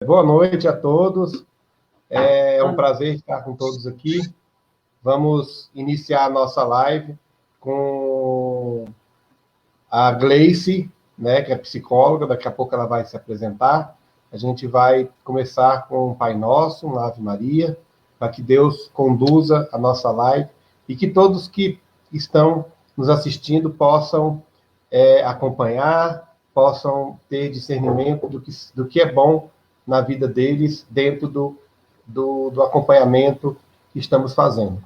Boa noite a todos. É um prazer estar com todos aqui. Vamos iniciar a nossa live com a Gleice, né, que é psicóloga. Daqui a pouco ela vai se apresentar. A gente vai começar com o Pai Nosso, uma Ave Maria, para que Deus conduza a nossa live e que todos que estão nos assistindo possam acompanhar, possam ter discernimento do que é bom na vida deles, dentro do acompanhamento que estamos fazendo.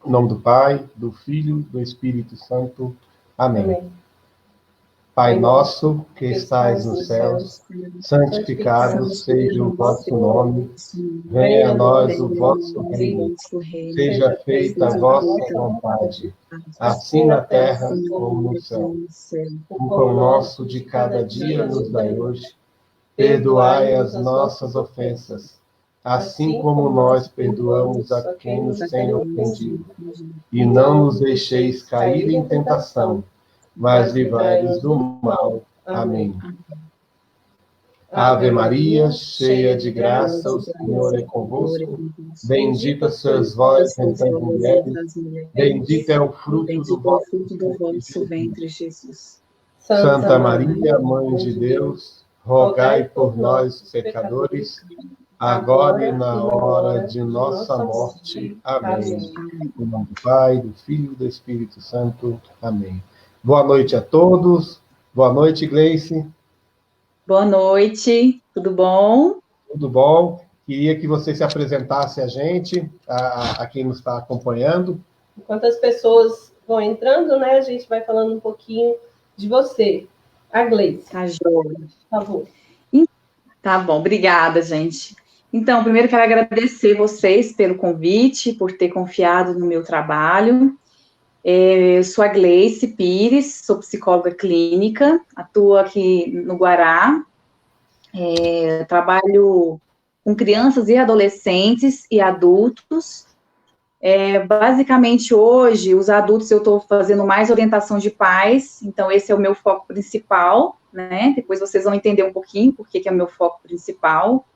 Em nome do Pai, do Filho, do Espírito Santo. Amém. Amém. Pai nosso, que estais nos céus, santificado seja o vosso nome, venha a nós o vosso reino, seja feita a vossa vontade, assim na terra como no céu. O pão nosso de cada dia nos dai hoje, perdoai as nossas ofensas, assim como nós perdoamos a quem nos tem ofendido. E não nos deixeis cair em tentação, mas livrai-nos do mal. Amém. Ave Maria, cheia de graça, o Senhor é convosco. Bendita sois vós entre as mulheres, bendito é o fruto do vosso ventre, Jesus. Santa Maria, Mãe de Deus, rogai por nós, pecadores, agora e na hora de nossa morte. Amém. Em nome do Pai, do Filho e do Espírito Santo. Amém. Boa noite a todos. Boa noite, Gleice. Boa noite, tudo bom? Tudo bom. Queria que você se apresentasse a gente, a quem nos está acompanhando. Enquanto as pessoas vão entrando, né, a gente vai falando um pouquinho de você. A Gleice. Tá, joia. Por favor. Tá bom, obrigada, gente. Então, primeiro quero agradecer vocês pelo convite, por ter confiado no meu trabalho. Eu sou a Gleice Pires, sou psicóloga clínica, atuo aqui no Guará, trabalho com crianças e adolescentes e adultos. Basicamente, hoje, os adultos eu estou fazendo mais orientação de pais, então esse é o meu foco principal, né? Depois vocês vão entender um pouquinho por que é o meu foco principal.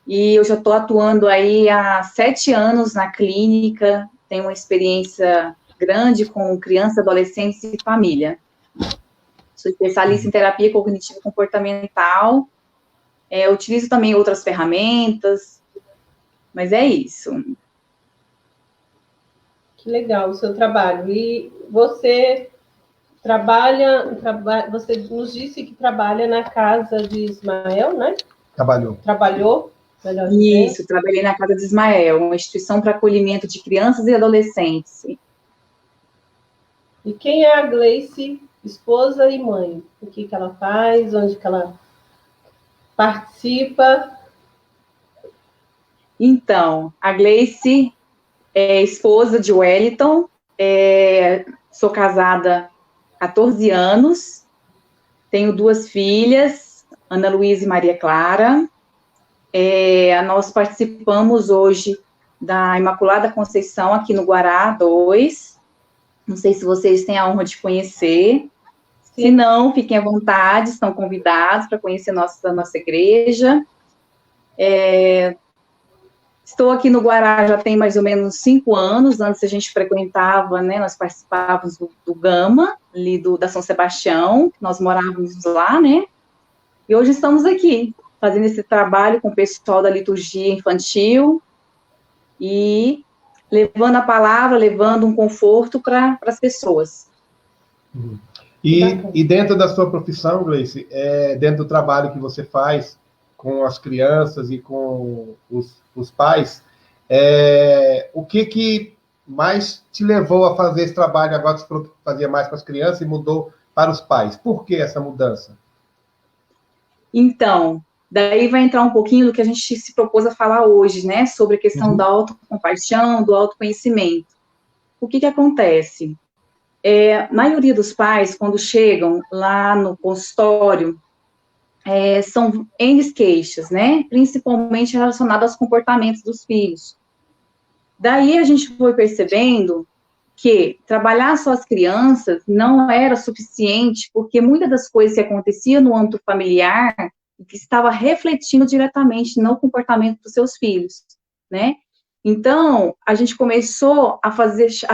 E eu já estou atuando aí há 7 anos na clínica, tenho uma experiência grande com crianças, adolescentes e família. Sou especialista em terapia cognitivo-comportamental, utilizo também outras ferramentas, mas é isso. Que legal o seu trabalho. E você você nos disse que trabalha na casa de Ismael, né? Trabalhou? Isso, trabalhei na Casa de Ismael, uma instituição para acolhimento de crianças e adolescentes. E quem é a Gleice, esposa e mãe? O que ela faz? Onde que ela participa? Então, a Gleice é esposa de Wellington, sou casada há 14 anos, tenho 2 filhas, Ana Luísa e Maria Clara. Nós participamos hoje da Imaculada Conceição aqui no Guará 2. Não sei se vocês têm a honra de conhecer. Sim. Se não, fiquem à vontade, estão convidados para conhecer a nossa igreja. Estou aqui no Guará já tem mais ou menos 5 anos. Antes a gente frequentava, né, nós participávamos do Gama, ali da São Sebastião, nós morávamos lá, né? E hoje estamos aqui, fazendo esse trabalho com o pessoal da liturgia infantil e levando a palavra, levando um conforto para as pessoas. E dentro da sua profissão, Gleice, dentro do trabalho que você faz com as crianças e com os pais, o que mais te levou a fazer esse trabalho agora que você fazia mais com as crianças e mudou para os pais? Por que essa mudança? Então, daí vai entrar um pouquinho do que a gente se propôs a falar hoje, né? Sobre a questão da autocompaixão, do autoconhecimento. O que acontece? A maioria dos pais, quando chegam lá no consultório, são N queixas, né? Principalmente relacionadas aos comportamentos dos filhos. Daí a gente foi percebendo que trabalhar só as crianças não era suficiente, porque muitas das coisas que aconteciam no âmbito familiar que estava refletindo diretamente no comportamento dos seus filhos, né? Então, a gente começou a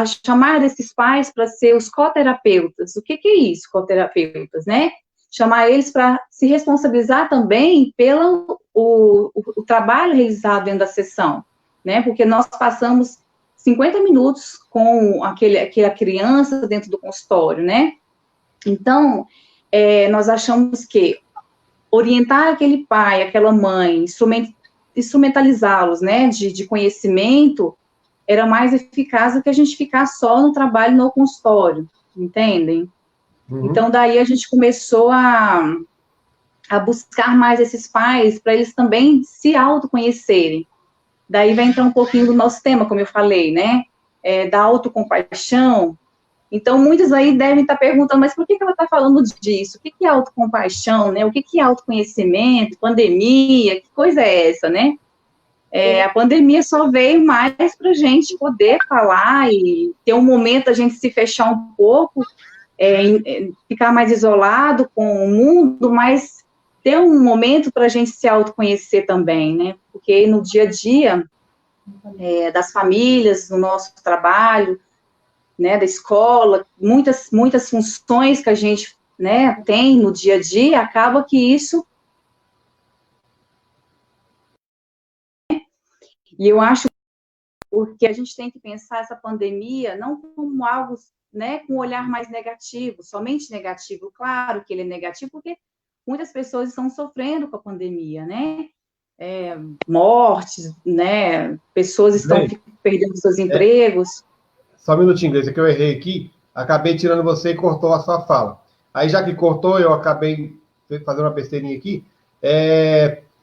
chamar esses pais para ser os coterapeutas. O que é isso, coterapeutas, né? Chamar eles para se responsabilizar também pelo o trabalho realizado dentro da sessão, né? Porque nós passamos 50 minutos com aquela criança dentro do consultório, né? Então, nós achamos que orientar aquele pai, aquela mãe, instrumentalizá-los, né, de conhecimento, era mais eficaz do que a gente ficar só no trabalho no consultório, entendem? Uhum. Então, daí a gente começou a buscar mais esses pais, para eles também se autoconhecerem. Daí vai entrar um pouquinho do nosso tema, como eu falei, né, da autocompaixão. Então, muitos aí devem estar perguntando, mas por que ela está falando disso? O que é autocompaixão, né? O que é autoconhecimento, pandemia, que coisa é essa, né? A pandemia só veio mais para a gente poder falar e ter um momento a gente se fechar um pouco, ficar mais isolado com o mundo, mas ter um momento para a gente se autoconhecer também, né? Porque no dia a dia das famílias, no nosso trabalho, né, da escola, muitas funções que a gente, né, tem no dia a dia, acaba que isso... E eu acho porque a gente tem que pensar essa pandemia não como algo, né, com um olhar mais negativo, somente negativo. Claro que ele é negativo, porque muitas pessoas estão sofrendo com a pandemia, né? Mortes, né? Pessoas estão perdendo seus empregos. Só um minutinho, Gleice, que eu errei aqui. Acabei tirando você e cortou a sua fala. Aí, já que cortou, eu acabei fazendo uma besteirinha aqui.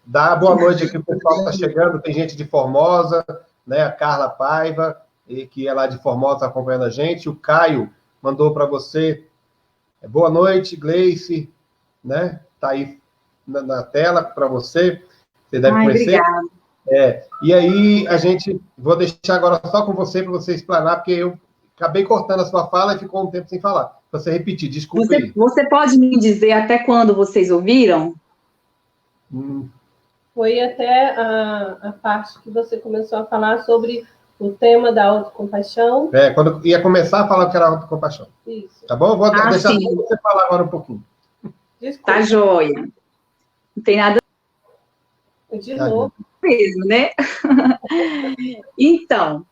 Dá boa noite aqui, o pessoal está chegando. Tem gente de Formosa, né? A Carla Paiva, que é lá de Formosa, acompanhando a gente. O Caio mandou para você. Boa noite, Gleice, né? Está aí na tela para você. Você deve conhecer. Obrigada. E aí, vou deixar agora só com você, para você explanar, porque eu acabei cortando a sua fala e ficou um tempo sem falar. Para você repetir, desculpa aí. Você pode me dizer até quando vocês ouviram? Foi até a parte que você começou a falar sobre o tema da autocompaixão. Quando ia começar a falar que era autocompaixão. Isso. Tá bom? Vou deixar sim. só você falar agora um pouquinho. Desculpa. Tá joia. Não tem nada De novo. mesmo, né? Então,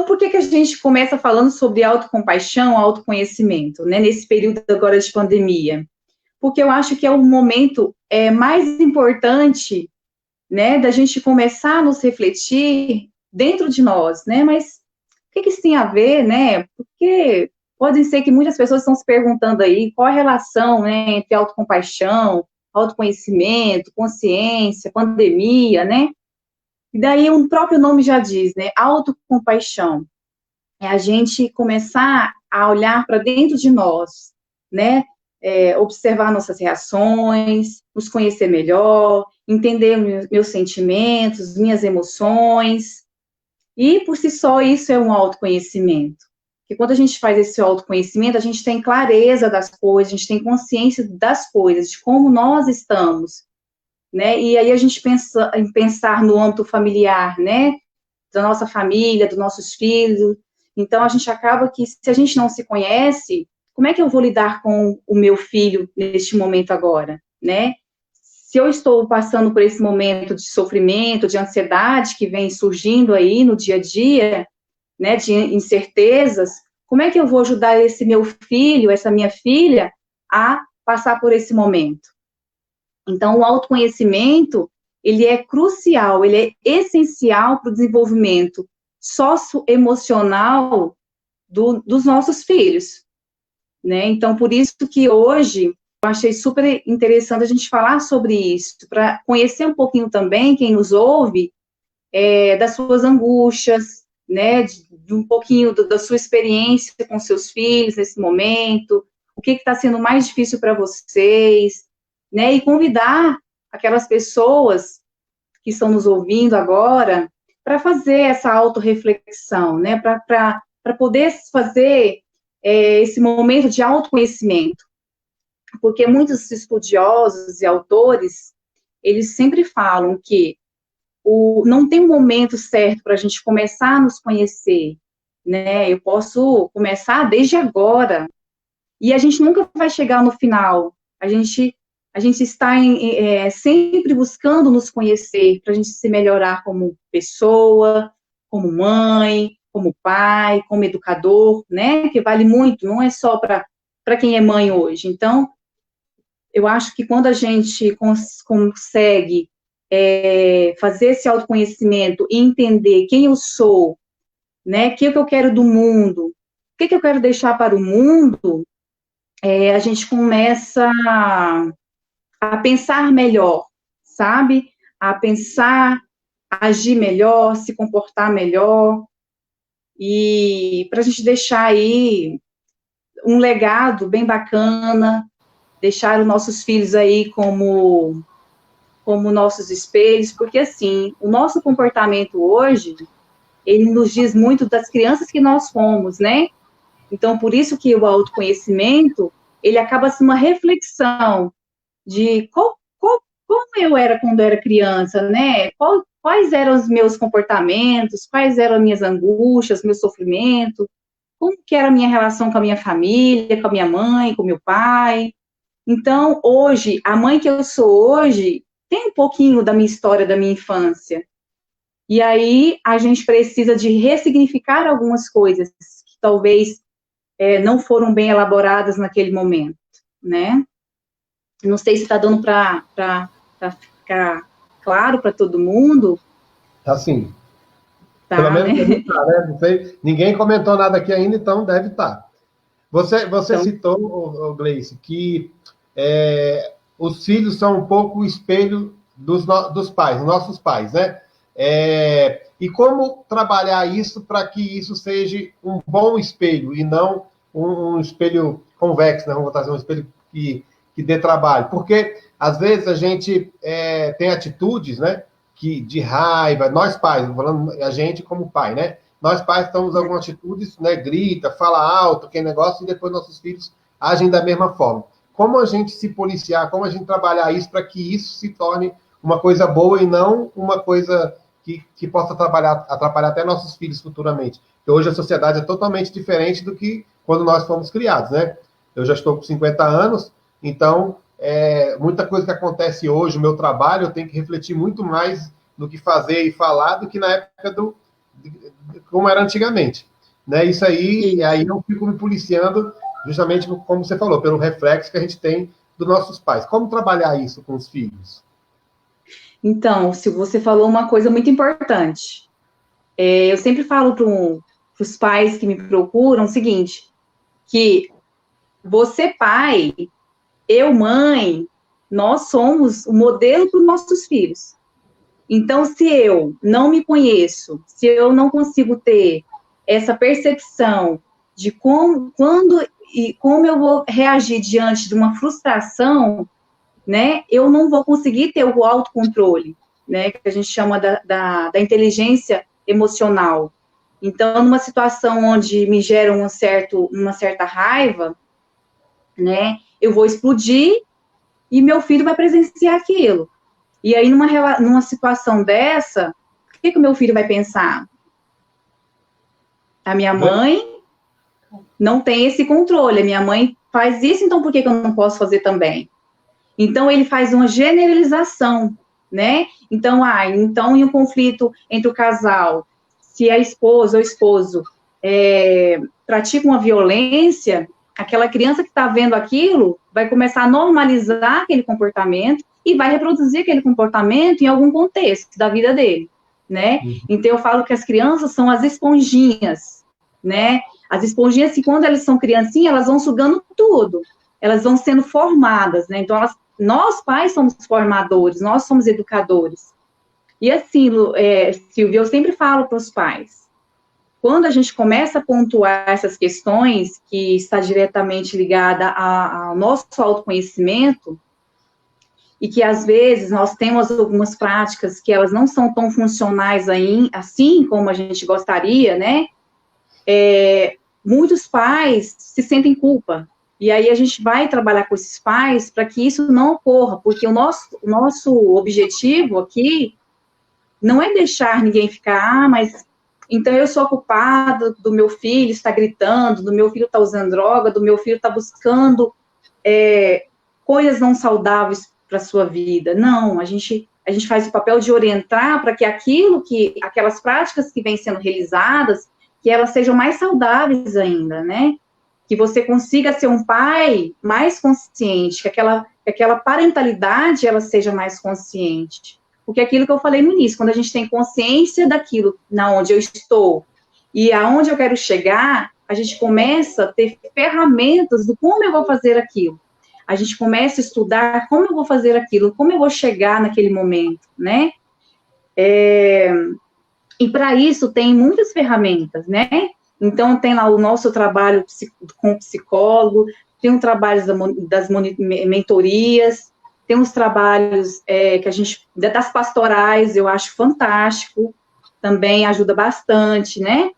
por que a gente começa falando sobre autocompaixão, autoconhecimento, né, nesse período agora de pandemia? Porque eu acho que é o momento mais importante, né, da gente começar a nos refletir dentro de nós, né, mas o que isso tem a ver, né, porque pode ser que muitas pessoas estão se perguntando aí qual a relação, né, entre autocompaixão, autoconhecimento, consciência, pandemia, né? E daí o próprio nome já diz, né? Autocompaixão. É a gente começar a olhar para dentro de nós, né? Observar nossas reações, nos conhecer melhor, entender meus sentimentos, minhas emoções. E, por si só, isso é um autoconhecimento. Porque quando a gente faz esse autoconhecimento, a gente tem clareza das coisas, a gente tem consciência das coisas, de como nós estamos, né? E aí a gente pensa em pensar no âmbito familiar, né? Da nossa família, dos nossos filhos. Então, a gente acaba que, se a gente não se conhece, como é que eu vou lidar com o meu filho neste momento agora, né? Se eu estou passando por esse momento de sofrimento, de ansiedade que vem surgindo aí no dia a dia, né, de incertezas, como é que eu vou ajudar esse meu filho, essa minha filha, a passar por esse momento? Então, o autoconhecimento, ele é crucial, ele é essencial para o desenvolvimento socioemocional dos nossos filhos, né? Então, por isso que hoje eu achei super interessante a gente falar sobre isso, para conhecer um pouquinho também, quem nos ouve, das suas angústias, né, de um pouquinho da sua experiência com seus filhos nesse momento, o que está sendo mais difícil para vocês, né, e convidar aquelas pessoas que estão nos ouvindo agora para fazer essa autorreflexão, né, para poder fazer esse momento de autoconhecimento, porque muitos estudiosos e autores, eles sempre falam que não tem um momento certo para a gente começar a nos conhecer, né? Eu posso começar desde agora, e a gente nunca vai chegar no final. A gente está sempre buscando nos conhecer, para a gente se melhorar como pessoa, como mãe, como pai, como educador, né? Que vale muito, não é só para quem é mãe hoje. Então, eu acho que quando a gente consegue fazer esse autoconhecimento e entender quem eu sou, né? O que eu quero do mundo, o que eu quero deixar para o mundo, a gente começa a pensar melhor, sabe? A pensar, agir melhor, se comportar melhor, e para a gente deixar aí um legado bem bacana, deixar os nossos filhos aí como nossos espelhos, porque assim, o nosso comportamento hoje, ele nos diz muito das crianças que nós fomos, né? Então, por isso que o autoconhecimento, ele acaba sendo uma reflexão de como eu era quando eu era criança, né? Quais eram os meus comportamentos, quais eram as minhas angústias, meu sofrimento, como que era a minha relação com a minha família, com a minha mãe, com o meu pai. Então, hoje, a mãe que eu sou hoje, tem um pouquinho da minha história, da minha infância. E aí, a gente precisa de ressignificar algumas coisas que talvez não foram bem elaboradas naquele momento, né? Não sei se está dando para ficar claro para todo mundo. Tá sim. Tá, Pelo menos né? deve estar, né? Não sei, ninguém comentou nada aqui ainda, então deve estar. Você Então, citou, Gleice, que os filhos são um pouco o espelho dos pais, nossos pais, né? E como trabalhar isso para que isso seja um bom espelho e não um espelho convexo, né? Vamos botar assim, um espelho que dê trabalho. Porque, às vezes, a gente tem atitudes, né? De raiva, nós pais, falando a gente como pai, né? Nós pais estamos algumas atitudes, né? Grita, fala alto, aquele negócio, e depois nossos filhos agem da mesma forma. Como a gente se policiar, como a gente trabalhar isso para que isso se torne uma coisa boa e não uma coisa que possa atrapalhar até nossos filhos futuramente. Porque hoje a sociedade é totalmente diferente do que quando nós fomos criados, né? Eu já estou com 50 anos, então muita coisa que acontece hoje, o meu trabalho, eu tenho que refletir muito mais no que fazer e falar do que na época como era antigamente. Né? Isso aí, aí eu fico me policiando, justamente como você falou, pelo reflexo que a gente tem dos nossos pais. Como trabalhar isso com os filhos? Então, se você falou uma coisa muito importante, eu sempre falo para os pais que me procuram o seguinte, que você pai, eu mãe, nós somos o modelo para os nossos filhos. Então, se eu não me conheço, se eu não consigo ter essa percepção de quando e como eu vou reagir diante de uma frustração, né, eu não vou conseguir ter o autocontrole, né, que a gente chama da inteligência emocional. Então, numa situação onde me gera uma certa raiva, né, eu vou explodir e meu filho vai presenciar aquilo. E aí, numa situação dessa, o que o meu filho vai pensar? A minha mãe não tem esse controle, a minha mãe faz isso, então por que eu não posso fazer também? Então, ele faz uma generalização, né? Então, em um conflito entre o casal, se a esposa ou o esposo pratica uma violência, aquela criança que está vendo aquilo vai começar a normalizar aquele comportamento e vai reproduzir aquele comportamento em algum contexto da vida dele, né? Então, eu falo que as crianças são as esponjinhas, né? As esponjinhas, que quando elas são criancinhas, elas vão sugando tudo, elas vão sendo formadas, né? Então, nós pais somos formadores, nós somos educadores. E assim, Silvia, eu sempre falo para os pais, quando a gente começa a pontuar essas questões, que está diretamente ligada ao nosso autoconhecimento, e que às vezes nós temos algumas práticas que elas não são tão funcionais assim como a gente gostaria, né? Muitos pais se sentem culpa, E aí a gente vai trabalhar com esses pais para que isso não ocorra, porque o nosso objetivo aqui não é deixar ninguém ficar, mas então eu sou culpada do meu filho estar gritando, do meu filho estar usando droga, do meu filho estar buscando coisas não saudáveis para a sua vida. Não, a gente faz o papel de orientar para que aquelas práticas que vêm sendo realizadas, que elas sejam mais saudáveis ainda, né? Que você consiga ser um pai mais consciente, que aquela parentalidade, ela seja mais consciente. Porque aquilo que eu falei no início, quando a gente tem consciência daquilo, na onde eu estou, e aonde eu quero chegar, a gente começa a ter ferramentas do como eu vou fazer aquilo. A gente começa a estudar como eu vou fazer aquilo, como eu vou chegar naquele momento, né? E para isso tem muitas ferramentas, né? Então, tem lá o nosso trabalho com o psicólogo, tem o trabalho das mentorias, tem os trabalhos das pastorais, eu acho fantástico, também ajuda bastante, né?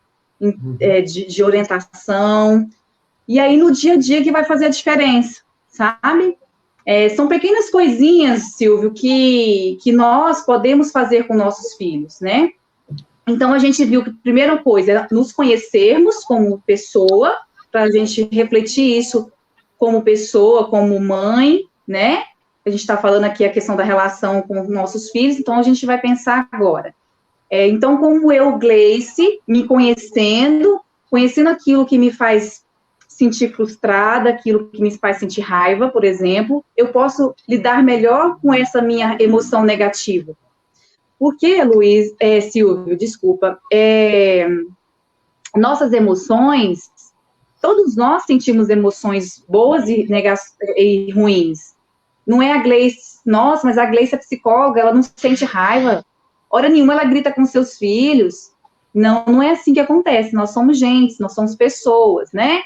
De orientação. E aí, no dia a dia, que vai fazer a diferença, sabe? São pequenas coisinhas, Silvio, que nós podemos fazer com nossos filhos, né? Então, a gente viu que a primeira coisa é nos conhecermos como pessoa, para a gente refletir isso como pessoa, como mãe, né? A gente está falando aqui a questão da relação com os nossos filhos, então a gente vai pensar agora. Então, como eu, Gleice, me conhecendo aquilo que me faz sentir frustrada, aquilo que me faz sentir raiva, por exemplo, eu posso lidar melhor com essa minha emoção negativa. Porque, Silvio, desculpa, nossas emoções, todos nós sentimos emoções boas e ruins. Não é a Gleice, mas a Gleice é psicóloga, ela não sente raiva. Hora nenhuma ela grita com seus filhos. Não é assim que acontece. Nós somos gente, nós somos pessoas, né?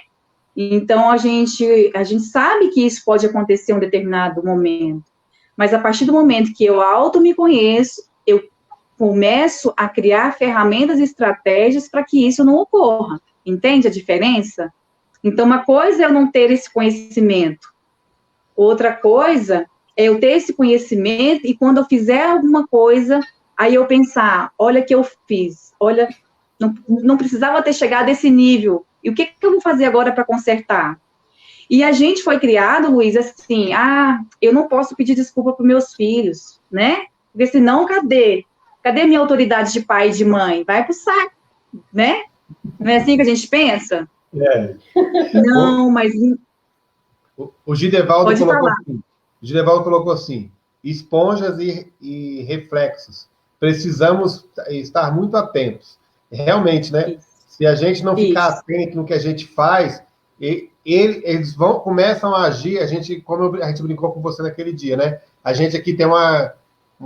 Então, a gente sabe que isso pode acontecer em um determinado momento. Mas a partir do momento que eu me conheço, eu começo a criar ferramentas e estratégias para que isso não ocorra. Entende a diferença? Então, uma coisa é eu não ter esse conhecimento. Outra coisa é eu ter esse conhecimento e quando eu fizer alguma coisa, aí eu pensar, olha o que eu fiz, olha, não precisava ter chegado a esse nível. E o que eu vou fazer agora para consertar? E a gente foi criado, Luiz, assim, eu não posso pedir desculpa para meus filhos, né? Porque senão, cadê minha autoridade de pai e de mãe? Vai pro saco, né? Não é assim que a gente pensa? Não, mas... O Gidevaldo colocou assim, esponjas e reflexos. Precisamos estar muito atentos. Realmente, né? Isso. Se a gente não ficar atento no que a gente faz, eles começam a agir, como a gente brincou com você naquele dia, né? A gente aqui tem uma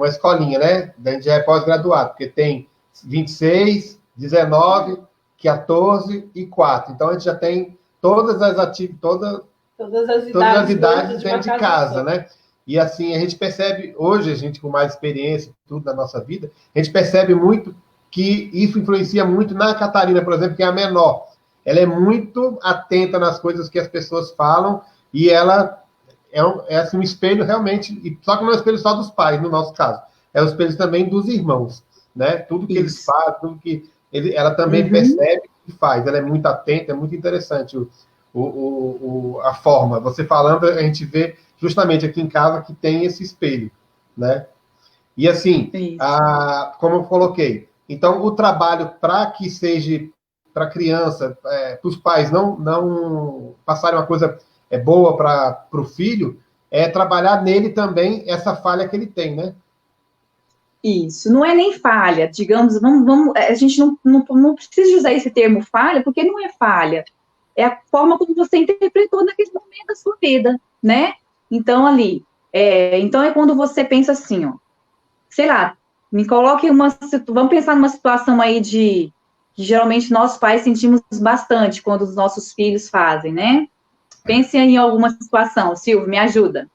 escolinha, né? A gente já é pós-graduado, porque tem 26, 19, 14 e 4. Então, a gente já tem todas as idades dentro de casa, né? E assim, a gente percebe, hoje, a gente com mais experiência, tudo na nossa vida, a gente percebe muito que isso influencia muito na Catarina, por exemplo, que é a menor. Ela é muito atenta nas coisas que as pessoas falam e ela é assim, um espelho realmente, só que não é um espelho só dos pais, no nosso caso. É um espelho também dos irmãos, né? Tudo que eles fazem, tudo que ela também percebe e faz. Ela é muito atenta, é muito interessante a forma. Você falando, a gente vê justamente aqui em casa que tem esse espelho, né? E assim, como eu coloquei, então o trabalho para que seja para a criança, para os pais não passarem uma coisa boa para o filho, é trabalhar nele também essa falha que ele tem, né? Isso, não é nem falha, digamos, a gente não precisa usar esse termo falha, porque não é falha, é a forma como você interpretou naquele momento da sua vida, né? Então, então é quando você pensa assim, ó, sei lá, me coloque vamos pensar numa situação aí que geralmente nós pais sentimos bastante quando os nossos filhos fazem, né? Pense em alguma situação, Silvio, me ajuda.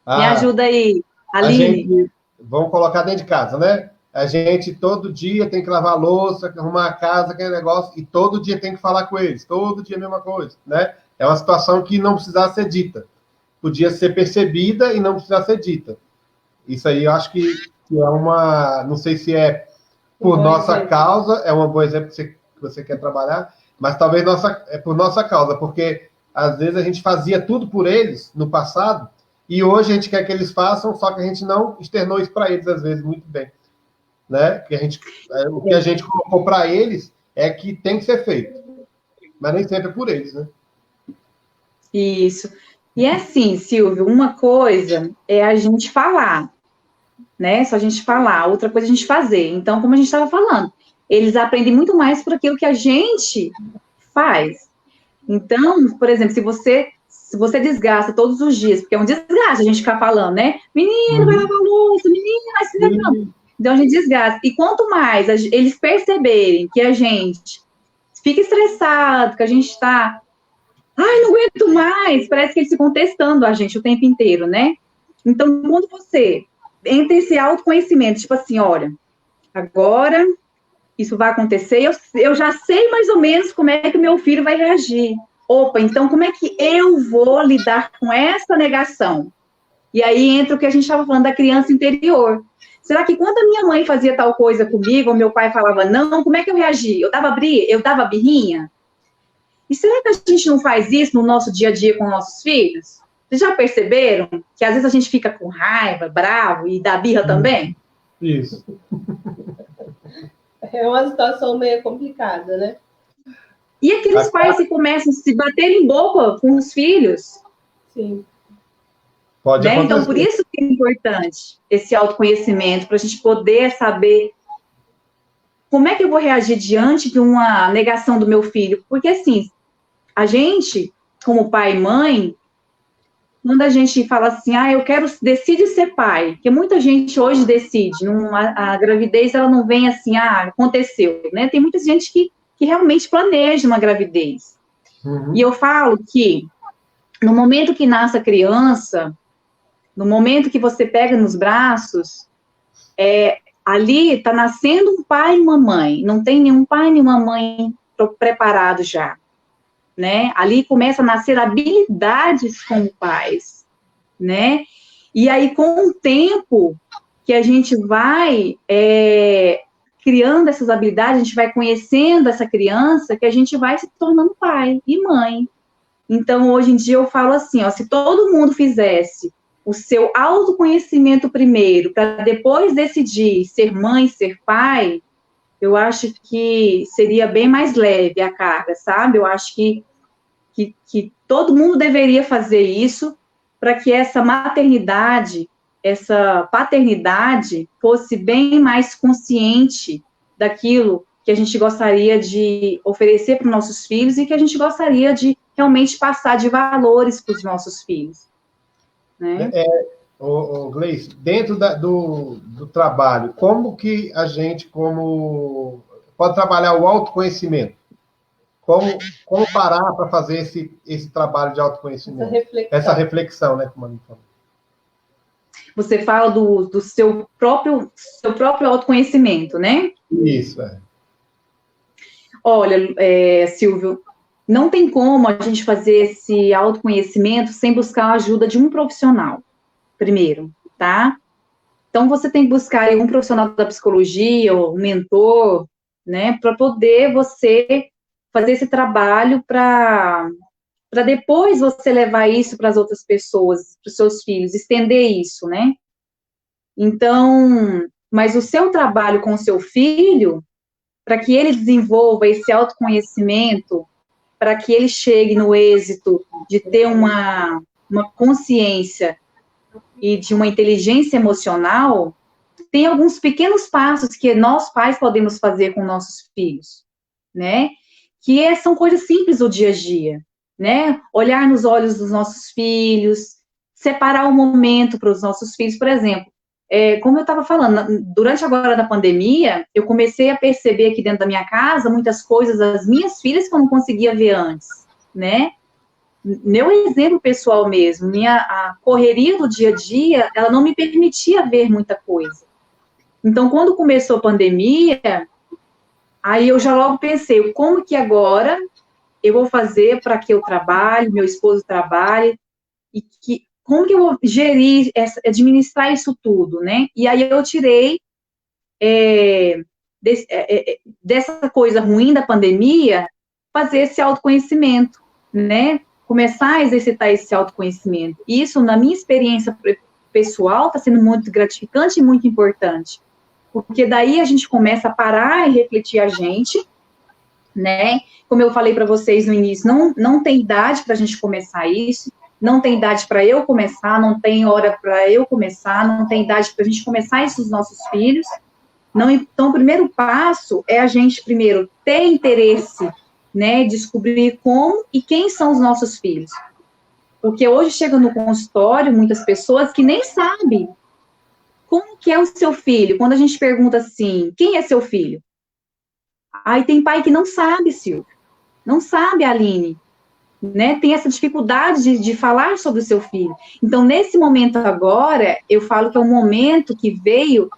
Me ajuda aí, Aline. Vamos colocar dentro de casa, né? A gente todo dia tem que lavar a louça, arrumar a casa, aquele negócio, e todo dia tem que falar com eles, todo dia a mesma coisa, né? é uma situação que não precisava ser dita. Podia ser percebida e não precisava ser dita. Isso aí eu acho que é uma... Não sei se é por nossa causa, é um bom exemplo que você quer trabalhar, mas talvez é por nossa causa, porque às vezes a gente fazia tudo por eles no passado, e hoje a gente quer que eles façam, só que a gente não externou isso para eles, às vezes, muito bem. Né? O que a gente colocou para eles é que tem que ser feito. Mas nem sempre é por eles, né? Isso. E é assim, Silvio, uma coisa é a gente falar, né? Só a gente falar, outra coisa é a gente fazer. Então, como a gente estava falando, eles aprendem muito mais por aquilo que a gente faz. Então, por exemplo, se você desgasta todos os dias, porque é um desgaste a gente ficar falando, né? Menino, vai lavar a louça, menino, vai se levando. Então, a gente desgasta. E quanto mais eles perceberem que a gente fica estressado, que a gente está... Ai, não aguento mais! Parece que eles ficam testando a gente o tempo inteiro, né? Então, quando você entra esse autoconhecimento, tipo assim, olha, agora isso vai acontecer, eu já sei mais ou menos como é que o meu filho vai reagir. Opa, então como é que eu vou lidar com essa negação? E aí entra o que a gente estava falando da criança interior. Será que quando a minha mãe fazia tal coisa comigo, ou meu pai falava não, como é que eu reagi? Eu dava birrinha? E será que a gente não faz isso no nosso dia a dia com nossos filhos? Vocês já perceberam que às vezes a gente fica com raiva, bravo e dá birra também? Isso. É uma situação meio complicada, né? E aqueles pais que começam a se bater em boca com os filhos? Sim. Pode acontecer. Então, por isso que é importante esse autoconhecimento, para a gente poder saber como é que eu vou reagir diante de uma negação do meu filho. Porque, assim, a gente, como pai e mãe, quando a gente fala assim, decide ser pai, porque muita gente hoje decide, a gravidez, ela não vem assim, aconteceu, né? Tem muita gente que realmente planeja uma gravidez. E eu falo que, no momento que nasce a criança, no momento que você pega nos braços, ali está nascendo um pai e uma mãe, não tem nenhum pai nem uma mãe preparado já, né? Ali começa a nascer habilidades como pais, né? E aí, com o tempo que a gente vai criando essas habilidades, a gente vai conhecendo essa criança, que a gente vai se tornando pai e mãe. Então, hoje em dia, eu falo assim, se todo mundo fizesse o seu autoconhecimento primeiro, para depois decidir ser mãe, ser pai, eu acho que seria bem mais leve a carga, sabe? Eu acho que todo mundo deveria fazer isso para que essa maternidade, essa paternidade fosse bem mais consciente daquilo que a gente gostaria de oferecer para os nossos filhos e que a gente gostaria de realmente passar de valores para os nossos filhos. Né? Gleice, dentro do trabalho, como que a gente pode trabalhar o autoconhecimento? Como parar para fazer esse trabalho de autoconhecimento? Essa reflexão, né, como a gente falou. Você fala do seu próprio autoconhecimento, né? Isso, Olha, Silvio, não tem como a gente fazer esse autoconhecimento sem buscar a ajuda de um profissional, primeiro, tá? Então, você tem que buscar um profissional da psicologia, ou um mentor, né, para poder você fazer esse trabalho para depois você levar isso para as outras pessoas, para os seus filhos, estender isso, né? Então, mas o seu trabalho com o seu filho, para que ele desenvolva esse autoconhecimento, para que ele chegue no êxito de ter uma consciência e de uma inteligência emocional, tem alguns pequenos passos que nós pais podemos fazer com nossos filhos, né? Que são coisas simples do dia a dia, né? Olhar nos olhos dos nossos filhos, separar um momento para os nossos filhos, por exemplo. Como eu estava falando, durante agora da pandemia, eu comecei a perceber aqui dentro da minha casa muitas coisas das minhas filhas que eu não conseguia ver antes, né? Meu exemplo pessoal mesmo, a correria do dia a dia, ela não me permitia ver muita coisa. Então, quando começou a pandemia, aí eu já logo pensei, como que agora eu vou fazer para que eu trabalhe, meu esposo trabalhe, e como que eu vou gerir, administrar isso tudo, né? E aí eu tirei dessa coisa ruim da pandemia, fazer esse autoconhecimento, né? Começar a exercitar esse autoconhecimento. Isso, na minha experiência pessoal, está sendo muito gratificante e muito importante, porque daí a gente começa a parar e refletir a gente, né? Como eu falei para vocês no início, não tem idade para a gente começar isso, não tem idade para eu começar, não tem hora para eu começar, não tem idade para a gente começar isso nos nossos filhos. Não, então, o primeiro passo é a gente, primeiro, ter interesse, né, descobrir como e quem são os nossos filhos. Porque hoje chega no consultório muitas pessoas que nem sabem como que é o seu filho. Quando a gente pergunta assim, quem é seu filho? Aí tem pai que não sabe, Silvio, não sabe, Aline, né, tem essa dificuldade de falar sobre o seu filho. Então, nesse momento agora, eu falo que é um momento que veio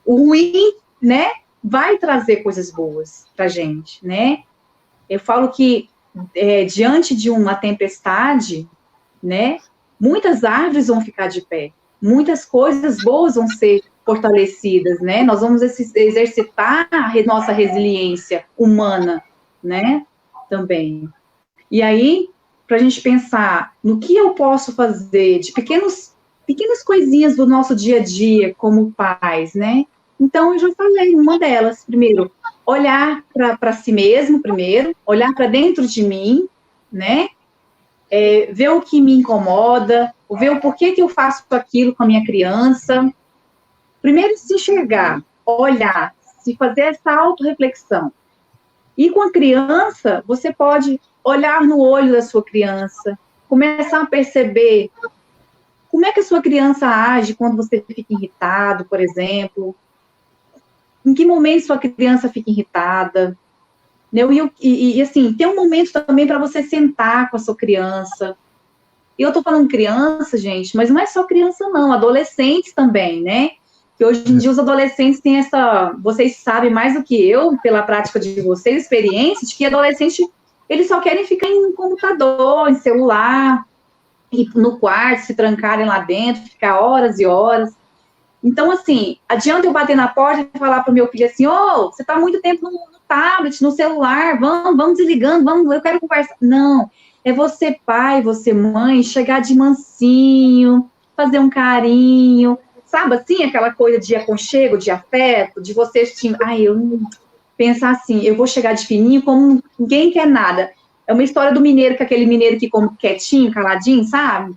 o ruim, né, vai trazer coisas boas pra gente, né? Eu falo que, diante de uma tempestade, né, muitas árvores vão ficar de pé, muitas coisas boas vão ser fortalecidas, né? Nós vamos exercitar a nossa resiliência humana, né, também. E aí, pra gente pensar no que eu posso fazer de pequenas coisinhas do nosso dia a dia como pais, né? Então, eu já falei uma delas. Primeiro, olhar para si mesmo, primeiro, olhar para dentro de mim, né? Ver o que me incomoda, ver o porquê que eu faço aquilo com a minha criança. Primeiro, se enxergar, olhar, se fazer essa autorreflexão. E com a criança, você pode olhar no olho da sua criança, começar a perceber como é que a sua criança age quando você fica irritado, por exemplo. Em que momento sua criança fica irritada? Né? E assim, tem um momento também para você sentar com a sua criança. E eu tô falando criança, gente, mas não é só criança, não. Adolescentes também, né? Que hoje em dia os adolescentes têm vocês sabem mais do que eu, pela prática de vocês, experiência, de que adolescentes, eles só querem ficar em computador, em celular, ir no quarto, se trancarem lá dentro, ficar horas e horas. Então, assim, adianta eu bater na porta e falar para o meu filho assim, você está muito tempo no tablet, no celular, vamos desligando, eu quero conversar. Não, é você pai, você mãe, chegar de mansinho, fazer um carinho, sabe assim, aquela coisa de aconchego, de afeto, de você, pensar assim, eu vou chegar de fininho como ninguém quer nada. É uma história do mineiro, que é aquele mineiro que come quietinho, caladinho, sabe?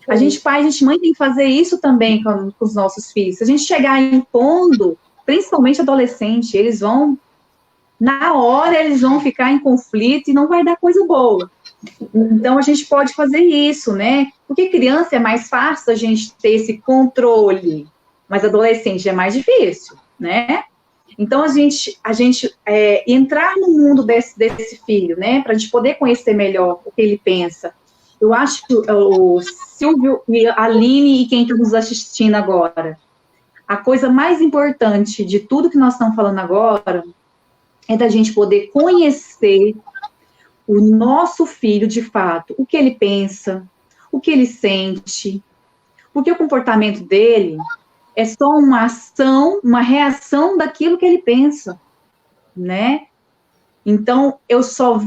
A gente, pai, a gente, mãe, tem que fazer isso também com os nossos filhos. Se a gente chegar impondo, principalmente adolescente, eles vão, na hora, eles vão ficar em conflito e não vai dar coisa boa. Então, a gente pode fazer isso, né? Porque criança é mais fácil a gente ter esse controle, mas adolescente é mais difícil, né? Então, a gente entrar no mundo desse filho, né? Para a gente poder conhecer melhor o que ele pensa. Eu acho que o Silvio e a Aline e quem está nos assistindo agora, a coisa mais importante de tudo que nós estamos falando agora é da gente poder conhecer o nosso filho de fato, o que ele pensa, o que ele sente, porque o comportamento dele é só uma ação, uma reação daquilo que ele pensa, né? Então, eu só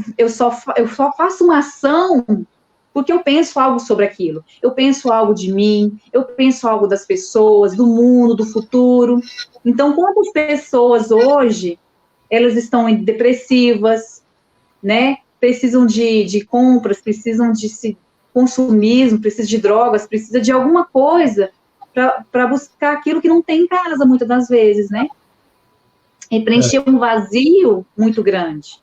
faço uma ação porque eu penso algo sobre aquilo. Eu penso algo de mim, eu penso algo das pessoas, do mundo, do futuro. Então, quantas pessoas hoje, elas estão depressivas, né? Precisam de compras, precisam de consumismo, precisam de drogas, precisam de alguma coisa para buscar aquilo que não tem em casa, muitas das vezes, né? E preencher um vazio muito grande.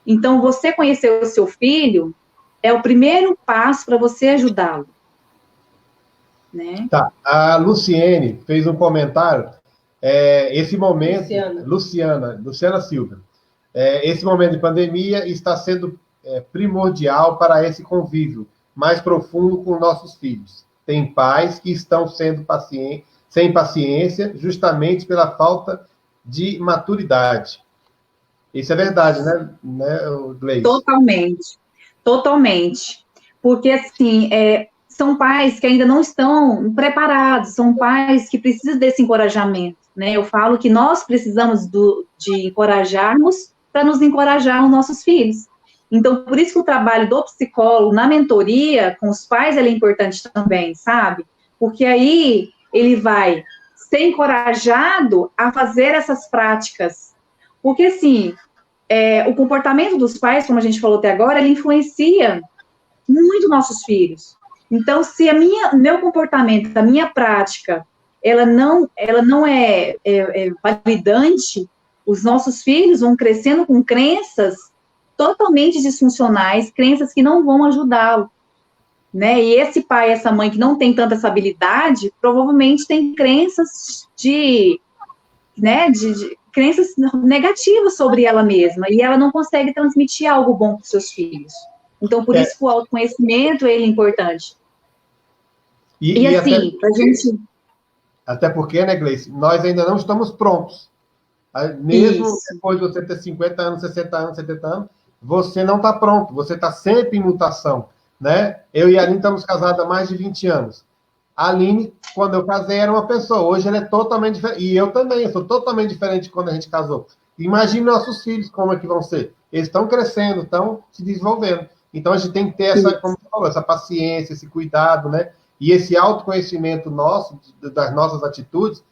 Então, você conhecer o seu filho é o primeiro passo para você ajudá-lo. Né? Tá. A Luciene fez um comentário. Esse momento... Luciana Silva. Esse momento de pandemia está sendo primordial para esse convívio mais profundo com nossos filhos. Tem pais que estão sendo sem paciência justamente pela falta de maturidade. Isso é verdade, né, Gleice? Totalmente, totalmente. Porque, assim, são pais que ainda não estão preparados, são pais que precisam desse encorajamento, né? Eu falo que nós precisamos de encorajarmos para nos encorajar os nossos filhos. Então, por isso que o trabalho do psicólogo na mentoria com os pais ele é importante também, sabe? Porque aí ele vai ser encorajado a fazer essas práticas. Porque, assim, o comportamento dos pais, como a gente falou até agora, ele influencia muito nossos filhos. Então, se meu comportamento, a minha prática, ela não é validante, os nossos filhos vão crescendo com crenças totalmente disfuncionais, crenças que não vão ajudá-lo, né? E esse pai, essa mãe que não tem tanta essa habilidade, provavelmente tem crenças né, de crenças negativas sobre ela mesma, e ela não consegue transmitir algo bom para os seus filhos. Então, por isso que o autoconhecimento ele é importante. E assim, a gente... Até porque, né, Gleice, nós ainda não estamos prontos. Mesmo depois de você ter 50 anos, 60 anos, 70 anos, você não está pronto, você está sempre em mutação, né? Eu e a Aline estamos casados há mais de 20 anos. A Aline, quando eu casei, era uma pessoa. Hoje ela é totalmente diferente. E eu também, eu sou totalmente diferente de quando a gente casou. Imagine nossos filhos como é que vão ser. Eles estão crescendo, estão se desenvolvendo. Então a gente tem que ter essa, como você falou, essa paciência, esse cuidado, né? E esse autoconhecimento nosso, das nossas atitudes,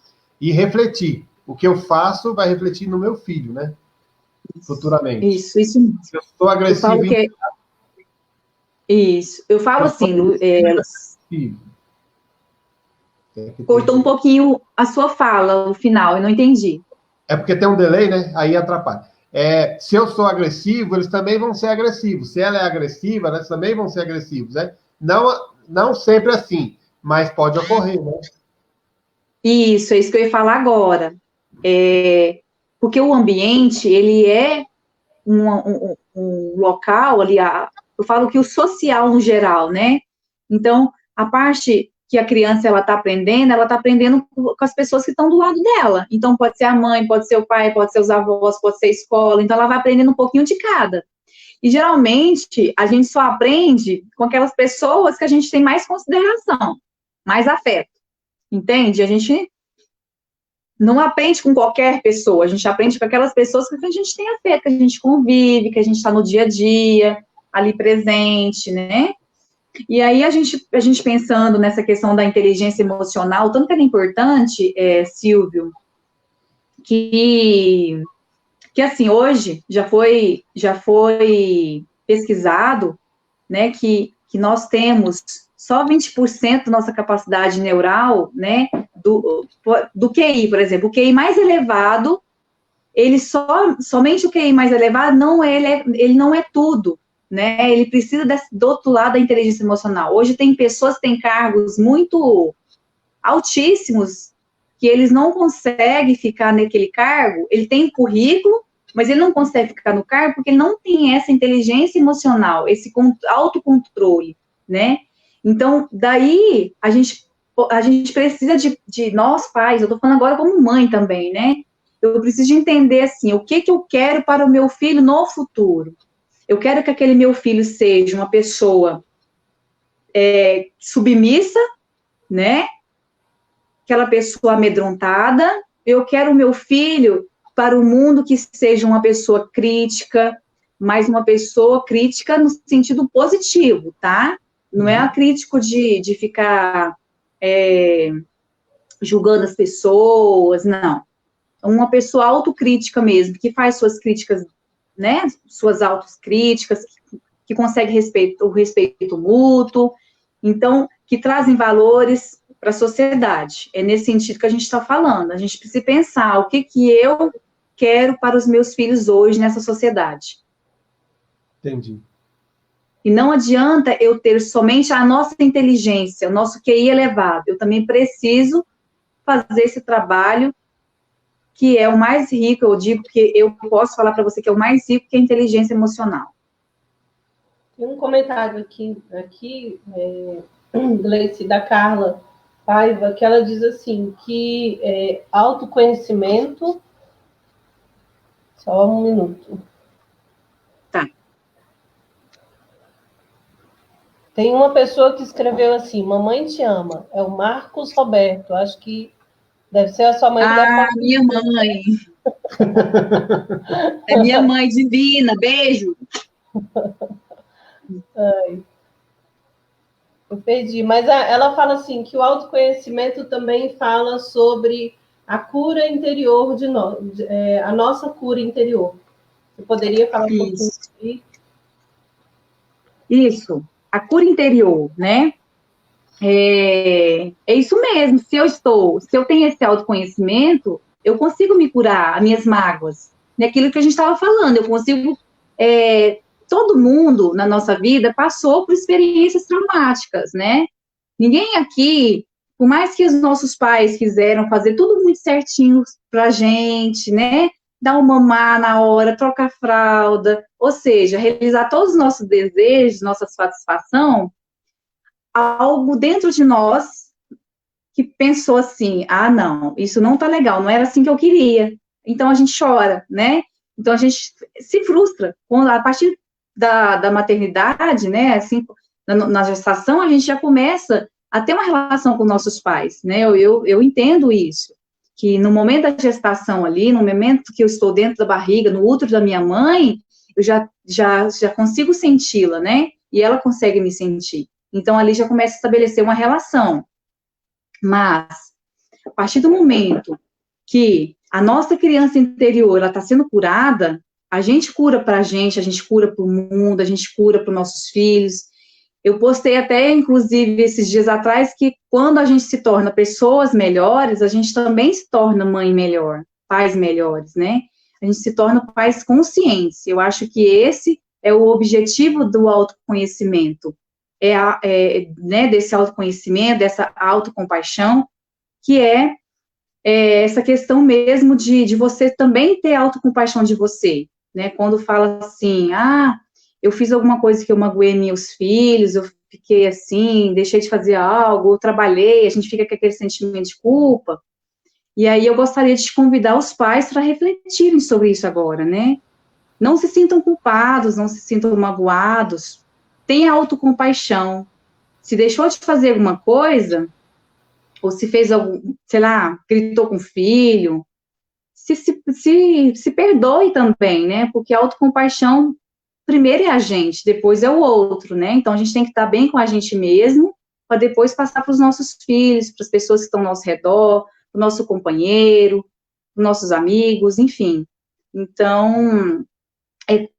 e refletir. O que eu faço vai refletir no meu filho, né? Futuramente. Isso mesmo. Se eu sou agressivo... Isso. Eu falo assim... Cortou um pouquinho a sua fala, o final, eu não entendi. É porque tem um delay, né? Aí atrapalha. Se eu sou agressivo, eles também vão ser agressivos. Se ela é agressiva, eles também vão ser agressivos, né? Não sempre assim, mas pode ocorrer, né? Isso, é isso que eu ia falar agora. Porque o ambiente, ele é um local ali, eu falo que o social no geral, né? Então, a parte que a criança ela está aprendendo com as pessoas que estão do lado dela. Então, pode ser a mãe, pode ser o pai, pode ser os avós, pode ser a escola. Então, ela vai aprendendo um pouquinho de cada. E, geralmente, a gente só aprende com aquelas pessoas que a gente tem mais consideração, mais afeto. Entende? A gente não aprende com qualquer pessoa, a gente aprende com aquelas pessoas que a gente tem afeto, que a gente convive, que a gente está no dia a dia, ali presente, né? E aí, a gente pensando nessa questão da inteligência emocional, tanto que ela é importante, Silvio, que assim, hoje já foi pesquisado, né, que nós temos só 20% da nossa capacidade neural, né, do QI, por exemplo. O QI mais elevado, somente o QI mais elevado, ele não é tudo, né, ele precisa do outro lado da inteligência emocional. Hoje tem pessoas que têm cargos muito altíssimos, que eles não conseguem ficar naquele cargo, ele tem currículo, mas ele não consegue ficar no cargo porque ele não tem essa inteligência emocional, esse autocontrole, né? Então, daí, a gente precisa de nós pais, eu tô falando agora como mãe também, né? Eu preciso de entender, assim, o que eu quero para o meu filho no futuro. Eu quero que aquele meu filho seja uma pessoa submissa, né? Aquela pessoa amedrontada. Eu quero o meu filho para o mundo que seja uma pessoa crítica, mas uma pessoa crítica no sentido positivo, tá? Não é a crítico de ficar julgando as pessoas, não. Uma pessoa autocrítica mesmo, que faz suas críticas, né? Suas autocríticas, que consegue o respeito mútuo, então, que trazem valores para a sociedade. É nesse sentido que a gente está falando. A gente precisa pensar o que eu quero para os meus filhos hoje nessa sociedade. Entendi. E não adianta eu ter somente a nossa inteligência, o nosso QI elevado. Eu também preciso fazer esse trabalho que é o mais rico, eu digo que eu posso falar para você que é o mais rico, que é a inteligência emocional. Tem um comentário aqui Gleice, da Carla Paiva, que ela diz assim, que autoconhecimento Só um minuto. Tá. Tem uma pessoa que escreveu assim, mamãe te ama. É o Marcos Roberto. Acho que deve ser a sua mãe que deve estar... Minha mãe. É minha mãe divina. Beijo. Eu perdi. Mas ela fala assim, que o autoconhecimento também fala sobre a cura interior de nós, a nossa cura interior. Você poderia falar um pouquinho sobre isso? A cura interior, né? É isso mesmo. Se eu tenho esse autoconhecimento, eu consigo me curar as minhas mágoas. Naquilo que a gente estava falando, eu consigo. Todo mundo na nossa vida passou por experiências traumáticas, né? Ninguém aqui, por mais que os nossos pais quiseram fazer tudo muito certinho pra gente, né? Dar um mamar na hora, trocar fralda, ou seja, realizar todos os nossos desejos, nossa satisfação, algo dentro de nós que pensou assim, não, isso não tá legal, não era assim que eu queria. Então a gente chora, né? Então a gente se frustra. A partir da maternidade, né, assim, na gestação, a gente já começa a ter uma relação com nossos pais, né? Eu entendo isso, que no momento da gestação ali, no momento que eu estou dentro da barriga, no útero da minha mãe, eu já consigo senti-la, né? E ela consegue me sentir. Então, ali já começa a estabelecer uma relação. Mas, a partir do momento que a nossa criança interior está sendo curada, a gente cura para a gente cura para o mundo, a gente cura para os nossos filhos. Eu postei até, inclusive, esses dias atrás, que quando a gente se torna pessoas melhores, a gente também se torna mãe melhor, pais melhores, né? A gente se torna pais conscientes. Eu acho que esse é o objetivo do autoconhecimento. Né, desse autoconhecimento, dessa autocompaixão, que é essa questão mesmo de você também ter autocompaixão de você, né? Quando fala assim, eu fiz alguma coisa que eu magoei meus filhos, eu fiquei assim, deixei de fazer algo, eu trabalhei, a gente fica com aquele sentimento de culpa. E aí eu gostaria de te convidar os pais para refletirem sobre isso agora, né? Não se sintam culpados, não se sintam magoados, tenha autocompaixão. Se deixou de fazer alguma coisa, ou se fez algum, sei lá, gritou com o filho, se perdoe também, né? Porque a autocompaixão, primeiro é a gente, depois é o outro, né? Então a gente tem que estar bem com a gente mesmo, para depois passar para os nossos filhos, para as pessoas que estão ao nosso redor, para o nosso companheiro, para os nossos amigos, enfim. Então,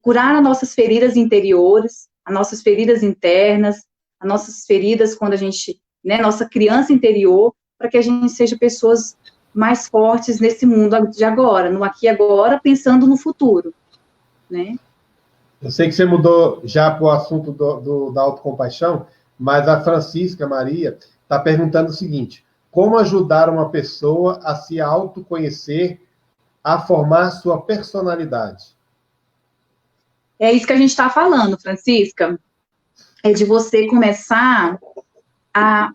curar as nossas feridas interiores, as nossas feridas internas, as nossas feridas quando a gente, né, nossa criança interior, para que a gente seja pessoas mais fortes nesse mundo de agora, no aqui e agora, pensando no futuro, né? Eu sei que você mudou já para o assunto da autocompaixão, mas a Francisca Maria está perguntando o seguinte: como ajudar uma pessoa a se autoconhecer, a formar sua personalidade? É isso que a gente está falando, Francisca, é de você começar a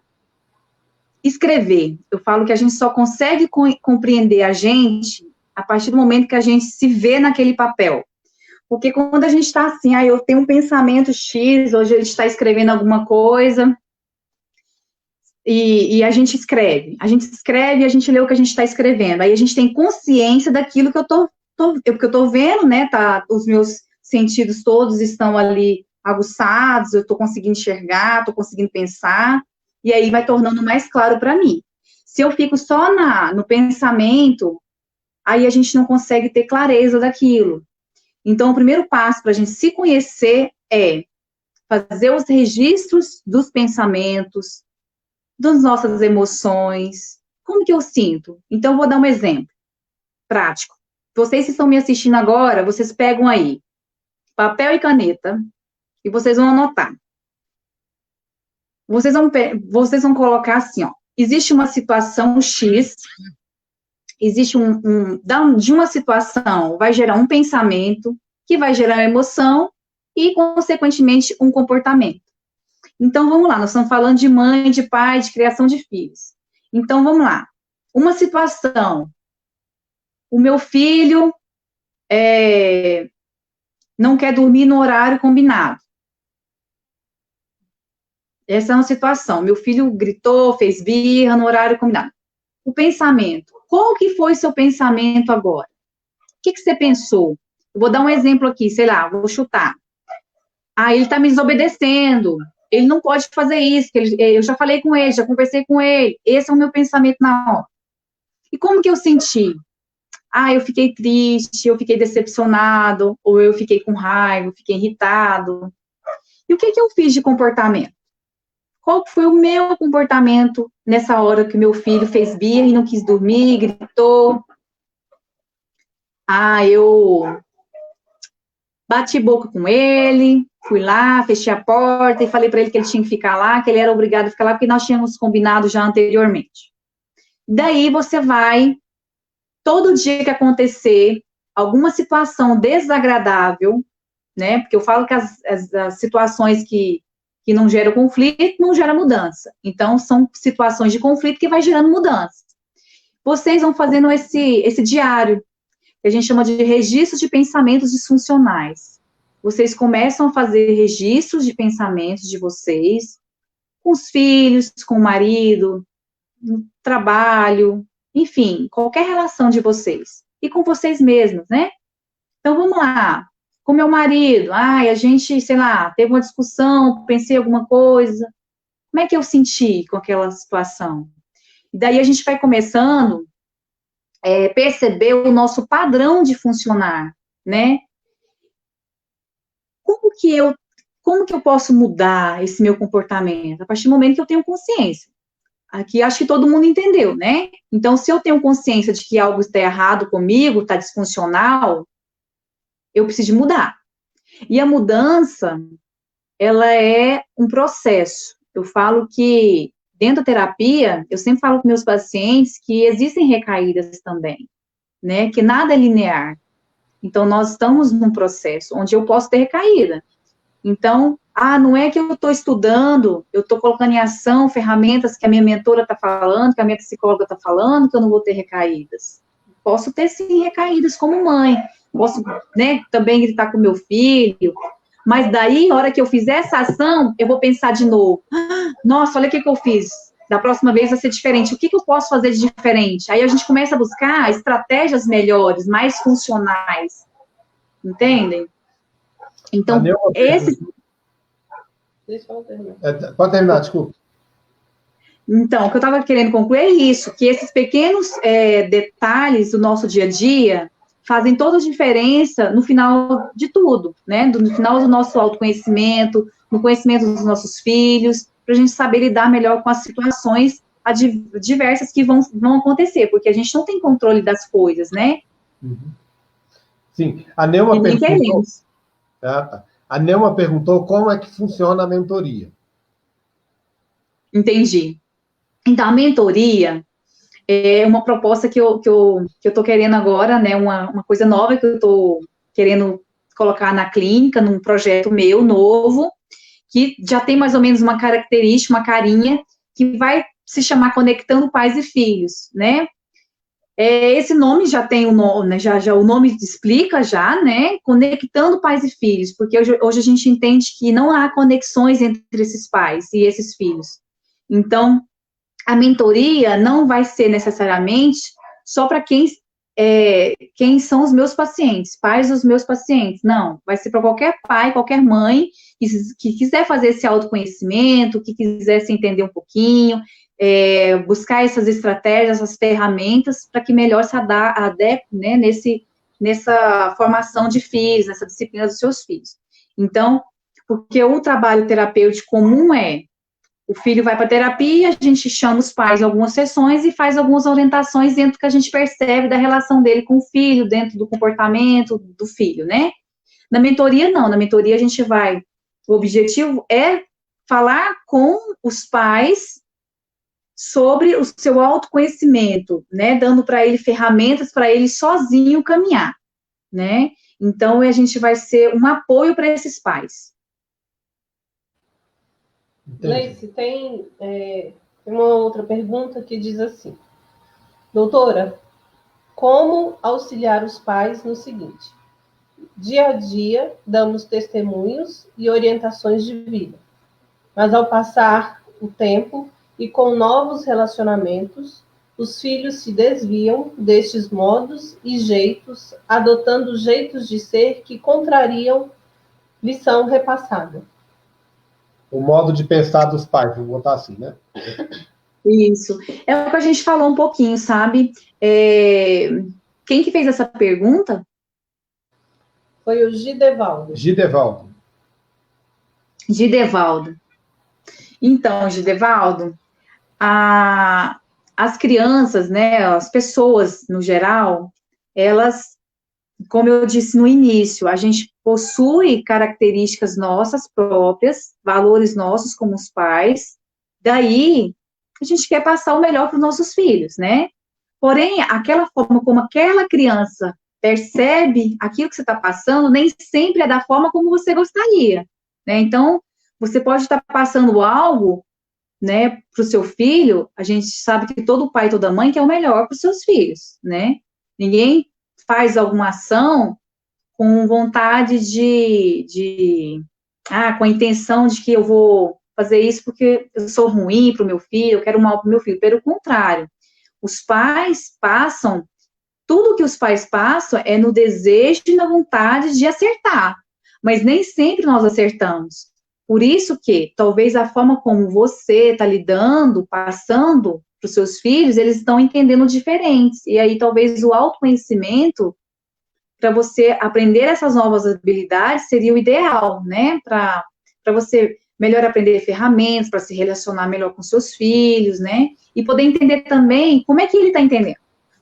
escrever. Eu falo que a gente só consegue compreender a gente a partir do momento que a gente se vê naquele papel. Porque quando a gente está assim, eu tenho um pensamento X, hoje a gente está escrevendo alguma coisa, e a gente escreve e a gente lê o que a gente está escrevendo. Aí a gente tem consciência daquilo que eu tô vendo, né? Os meus sentidos todos estão ali aguçados, eu estou conseguindo enxergar, estou conseguindo pensar, e aí vai tornando mais claro para mim. Se eu fico só no pensamento, aí a gente não consegue ter clareza daquilo. Então, o primeiro passo para a gente se conhecer é fazer os registros dos pensamentos, das nossas emoções, como que eu sinto. Então, eu vou dar um exemplo prático. Vocês que estão me assistindo agora, vocês pegam aí papel e caneta e vocês vão anotar. Vocês vão colocar assim, ó, existe uma situação X, existe de uma situação vai gerar um pensamento, que vai gerar uma emoção e, consequentemente, um comportamento. Então, vamos lá, nós estamos falando de mãe, de pai, de criação de filhos. Então, vamos lá. Uma situação, o meu filho não quer dormir no horário combinado. Essa é uma situação. Meu filho gritou, fez birra no horário combinado. O pensamento. Qual que foi seu pensamento agora? O que você pensou? Eu vou dar um exemplo aqui, sei lá, vou chutar. Ele está me desobedecendo. Ele não pode fazer isso. Eu já falei com ele, já conversei com ele. Esse é o meu pensamento na hora. E como que eu senti? Eu fiquei triste, eu fiquei decepcionado, ou eu fiquei com raiva, fiquei irritado. E o que eu fiz de comportamento? Qual foi o meu comportamento nessa hora que meu filho fez birra e não quis dormir, gritou? Eu bati boca com ele, fui lá, fechei a porta e falei para ele que ele tinha que ficar lá, que ele era obrigado a ficar lá, porque nós tínhamos combinado já anteriormente. Daí você vai, todo dia que acontecer alguma situação desagradável, né? Porque eu falo que as situações que não geram conflito, não geram mudança. Então, são situações de conflito que vai gerando mudança. Vocês vão fazendo esse diário, que a gente chama de registro de pensamentos disfuncionais. Vocês começam a fazer registros de pensamentos de vocês, com os filhos, com o marido, no trabalho, enfim, qualquer relação de vocês. E com vocês mesmos, né? Então, vamos lá. Com meu marido, a gente, sei lá, teve uma discussão, pensei alguma coisa. Como é que eu senti com aquela situação? E daí a gente vai começando a perceber o nosso padrão de funcionar, né? Como que eu posso mudar esse meu comportamento? A partir do momento que eu tenho consciência. Aqui acho que todo mundo entendeu, né? Então, se eu tenho consciência de que algo está errado comigo, está disfuncional, eu preciso de mudar. E a mudança, ela é um processo. Eu falo que, dentro da terapia, eu sempre falo com meus pacientes que existem recaídas também, né? Que nada é linear. Então, nós estamos num processo onde eu posso ter recaída. Então, não é que eu estou estudando, eu estou colocando em ação ferramentas que a minha mentora está falando, que a minha psicóloga está falando, que eu não vou ter recaídas. Posso ter, sim, recaídas como mãe. Posso, né, também gritar com meu filho. Mas daí, na hora que eu fizer essa ação, eu vou pensar de novo. Nossa, olha o que eu fiz. Da próxima vez vai ser diferente. O que eu posso fazer de diferente? Aí a gente começa a buscar estratégias melhores, mais funcionais. Entendem? Então, Pode terminar, desculpa. Então, o que eu estava querendo concluir é isso, que esses pequenos detalhes do nosso dia a dia fazem toda a diferença no final de tudo, né? No final do nosso autoconhecimento, no conhecimento dos nossos filhos, para a gente saber lidar melhor com as situações diversas que vão acontecer, porque a gente não tem controle das coisas, né? Uhum. Sim, a Neuma perguntou... A Neuma perguntou como é que funciona a mentoria. Entendi. Então, a mentoria é uma proposta que eu estou querendo agora, né, uma coisa nova que eu estou querendo colocar na clínica, num projeto meu, novo, que já tem mais ou menos uma característica, uma carinha, que vai se chamar Conectando Pais e Filhos, né? Esse nome já tem um nome, né, já o nome explica já, né? Conectando pais e filhos, porque hoje a gente entende que não há conexões entre esses pais e esses filhos. Então, a mentoria não vai ser necessariamente só para quem são os meus pacientes, pais dos meus pacientes. Não, vai ser para qualquer pai, qualquer mãe que quiser fazer esse autoconhecimento, que quiser se entender um pouquinho, buscar essas estratégias, essas ferramentas para que melhor se adapte, né, nessa formação de filhos, nessa disciplina dos seus filhos. Então, porque o trabalho terapêutico comum o filho vai para terapia, a gente chama os pais em algumas sessões e faz algumas orientações dentro do que a gente percebe da relação dele com o filho, dentro do comportamento do filho, né? Na mentoria, não. Na mentoria, o objetivo é falar com os pais sobre o seu autoconhecimento, né? Dando para ele ferramentas para ele sozinho caminhar, né? Então, a gente vai ser um apoio para esses pais. Gleice, tem uma outra pergunta que diz assim: doutora, como auxiliar os pais no seguinte? dia a dia, damos testemunhos e orientações de vida. Mas ao passar o tempo e com novos relacionamentos, os filhos se desviam destes modos e jeitos, adotando jeitos de ser que contrariam lição repassada. O modo de pensar dos pais, vou botar assim, né? Isso. É o que a gente falou um pouquinho, sabe? Quem que fez essa pergunta? Foi o Gidevaldo. Gidevaldo. Gidevaldo. Então, Gidevaldo, as crianças, né, as pessoas no geral, elas, como eu disse no início, a gente possui características nossas próprias, valores nossos como os pais, daí a gente quer passar o melhor para os nossos filhos, né? Porém, aquela forma como aquela criança percebe aquilo que você está passando, nem sempre é da forma como você gostaria, né? Então, você pode estar passando algo, né, para o seu filho, a gente sabe que todo pai e toda mãe quer o melhor para os seus filhos, né? Ninguém faz alguma ação com vontade com a intenção de que eu vou fazer isso porque eu sou ruim para o meu filho, eu quero mal para o meu filho. Pelo contrário, os pais passam, tudo que os pais passam é no desejo e na vontade de acertar, mas nem sempre nós acertamos. Por isso que, talvez a forma como você está lidando, passando para os seus filhos, eles estão entendendo diferentes. E aí, talvez o autoconhecimento, para você aprender essas novas habilidades, seria o ideal, né? Para você melhor aprender ferramentas, para se relacionar melhor com seus filhos, né? E poder entender também como é que ele está entendendo.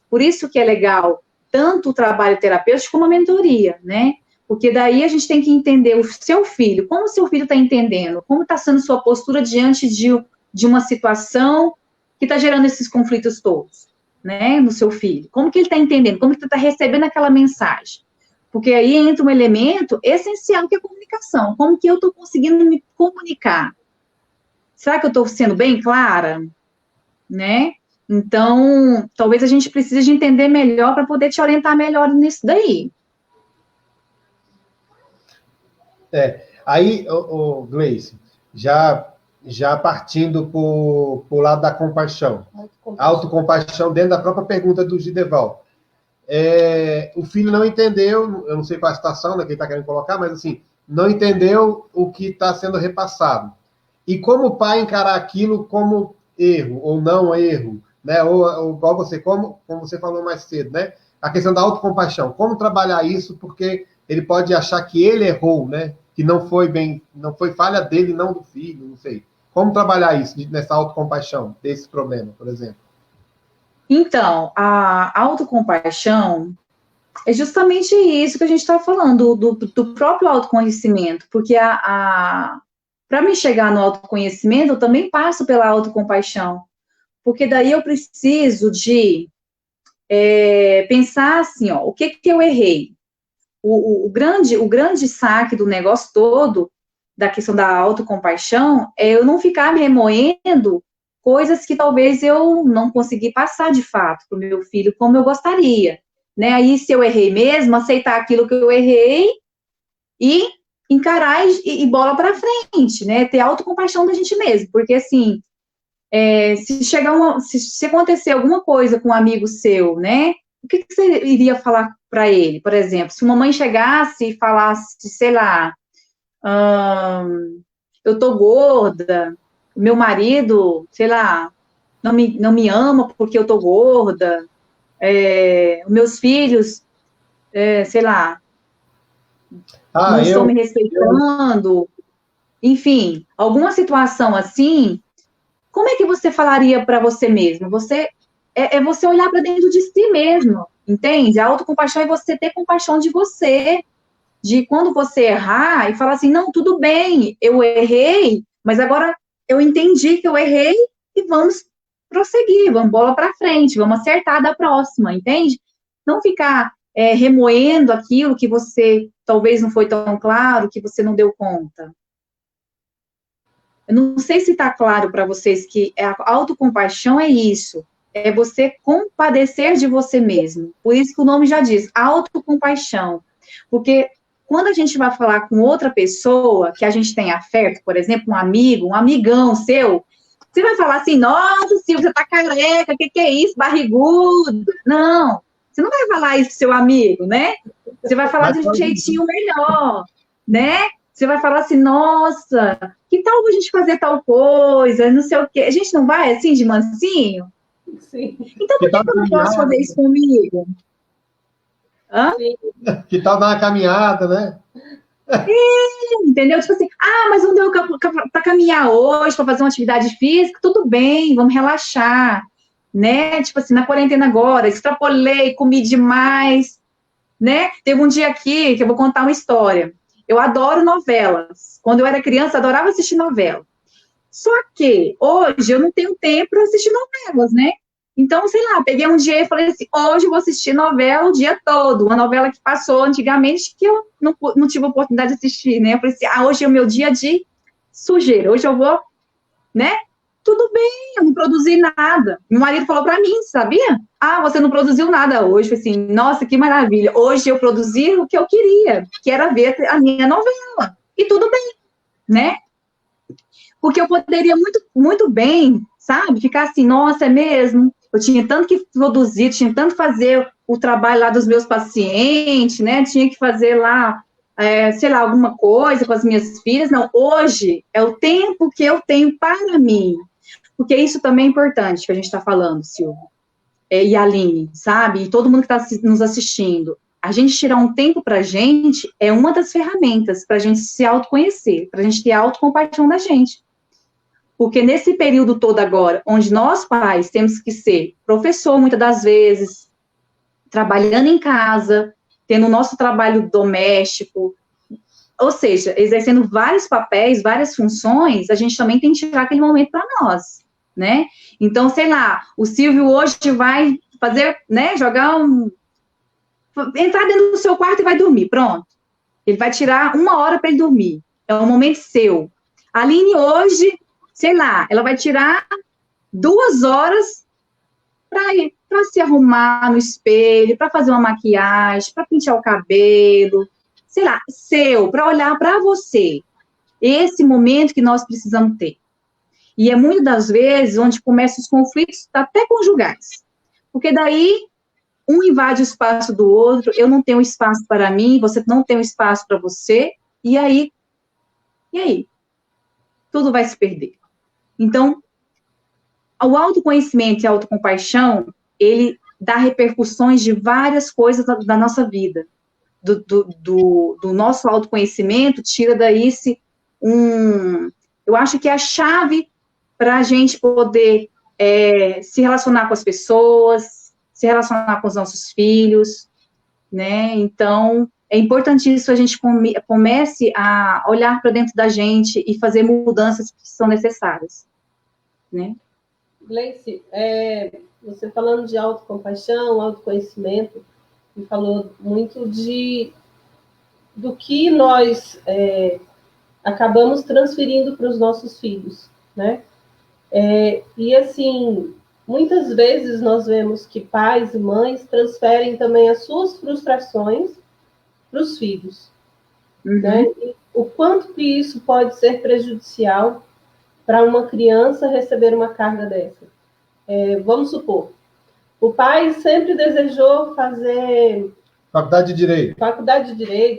Por isso que é legal tanto o trabalho terapêutico como a mentoria, né? Porque daí a gente tem que entender o seu filho, como o seu filho está entendendo, como está sendo sua postura diante de uma situação que está gerando esses conflitos todos, né, no seu filho. Como que ele está entendendo, como que ele está recebendo aquela mensagem. Porque aí entra um elemento essencial que é a comunicação. Como que eu estou conseguindo me comunicar? Será que eu estou sendo bem clara? Né? Então, talvez a gente precise de entender melhor para poder te orientar melhor nisso daí. Aí, Gleice, já partindo para o lado da compaixão. Autocompaixão dentro da própria pergunta do Gidevaldo. O filho não entendeu, eu não sei qual a situação, né, que ele está querendo colocar, mas assim, não entendeu o que está sendo repassado. E como o pai encarar aquilo como erro, ou não erro, né? Ou igual você, como você falou mais cedo, né? A questão da autocompaixão. Como trabalhar isso, porque ele pode achar que ele errou, né? Que não foi falha dele, não do filho, não sei. Como trabalhar isso, nessa autocompaixão, desse problema, por exemplo? Então, a autocompaixão é justamente isso que a gente está falando, do próprio autoconhecimento, porque para me chegar no autoconhecimento, eu também passo pela autocompaixão, porque daí eu preciso de pensar assim, ó, o que eu errei? O grande saque do negócio todo, da questão da autocompaixão, é eu não ficar me remoendo coisas que talvez eu não consegui passar de fato para o meu filho como eu gostaria, né? Aí, se eu errei mesmo, aceitar aquilo que eu errei e encarar e bola para frente, né? Ter autocompaixão da gente mesmo, porque assim, se acontecer alguma coisa com um amigo seu, né? O que você iria falar para ele, por exemplo? Se uma mãe chegasse e falasse, sei lá, eu tô gorda, meu marido, sei lá, não me ama porque eu tô gorda, meus filhos, sei lá, não estão me respeitando, enfim, alguma situação assim, como é que você falaria para você mesmo? Você olhar para dentro de si mesmo, entende? A autocompaixão é você ter compaixão de você, de quando você errar e falar assim, não, tudo bem, eu errei, mas agora eu entendi que eu errei e vamos prosseguir, vamos bola para frente, vamos acertar da próxima, entende? Não ficar remoendo aquilo que você talvez não foi tão claro, que você não deu conta. Eu não sei se está claro para vocês que a autocompaixão é isso, é você compadecer de você mesmo. Por isso que o nome já diz, autocompaixão. Porque quando a gente vai falar com outra pessoa que a gente tem afeto, por exemplo, um amigo, um amigão seu, você vai falar assim, nossa, Silvia, você tá careca, o que é isso, barrigudo? Não, você não vai falar isso pro seu amigo, né? Você vai falar de um jeitinho melhor, né? Você vai falar assim, nossa, que tal a gente fazer tal coisa, não sei o quê. A gente não vai assim, de mansinho? Sim. Então, por que eu não posso fazer isso comigo? Hã? Que tal dar uma caminhada, né? Entendeu? Tipo assim, mas não deu para caminhar hoje, para fazer uma atividade física, tudo bem, vamos relaxar, né? Tipo assim, na quarentena agora, extrapolei, comi demais, né? Teve um dia aqui que eu vou contar uma história. Eu adoro novelas. Quando eu era criança, adorava assistir novela. Só que hoje eu não tenho tempo para assistir novelas, né? Então, sei lá, peguei um dia e falei assim, hoje eu vou assistir novela o dia todo. Uma novela que passou antigamente que eu não tive a oportunidade de assistir, né? Eu falei assim, hoje é o meu dia de sujeira. Hoje eu vou, né? Tudo bem, eu não produzi nada. Meu marido falou para mim, sabia? Você não produziu nada hoje. Eu falei assim, nossa, que maravilha. Hoje eu produzi o que eu queria, que era ver a minha novela. E tudo bem, né? Porque eu poderia muito, muito bem, sabe? Ficar assim, nossa, é mesmo? Eu tinha tanto que produzir, tinha tanto que fazer o trabalho lá dos meus pacientes, né? Tinha que fazer lá, sei lá, alguma coisa com as minhas filhas. Não, hoje é o tempo que eu tenho para mim. Porque isso também é importante que a gente está falando, Silvia. E a Aline, sabe? E todo mundo que está nos assistindo. A gente tirar um tempo para a gente é uma das ferramentas para a gente se autoconhecer, para a gente ter autocompaixão da gente. Porque nesse período todo agora, onde nós pais temos que ser professor, muitas das vezes, trabalhando em casa, tendo o nosso trabalho doméstico, ou seja, exercendo vários papéis, várias funções, a gente também tem que tirar aquele momento para nós, né? Então, sei lá, o Silvio hoje vai fazer, né, entrar dentro do seu quarto e vai dormir, pronto. Ele vai tirar 1 hora para ele dormir, é um momento seu. A Aline hoje, sei lá, ela vai tirar 2 horas para se arrumar no espelho, para fazer uma maquiagem, para pentear o cabelo, sei lá, para olhar para você. Esse momento que nós precisamos ter. E é muitas das vezes onde começam os conflitos até conjugais. Porque daí um invade o espaço do outro, eu não tenho espaço para mim, você não tem um espaço para você, e aí? Tudo vai se perder. Então, o autoconhecimento e a autocompaixão, ele dá repercussões de várias coisas da nossa vida. Do nosso autoconhecimento, tira daí eu acho que é a chave para a gente poder se relacionar com as pessoas, se relacionar com os nossos filhos, né? Então, é importantíssimo a gente comece a olhar para dentro da gente e fazer mudanças que são necessárias, né? Gleice, você falando de autocompaixão, autoconhecimento, e falou muito do que nós acabamos transferindo para os nossos filhos, né? E, assim, muitas vezes nós vemos que pais e mães transferem também as suas frustrações para os filhos, né? E o quanto que isso pode ser prejudicial para uma criança receber uma carga dessa. Vamos supor, o pai sempre desejou fazer Faculdade de Direito,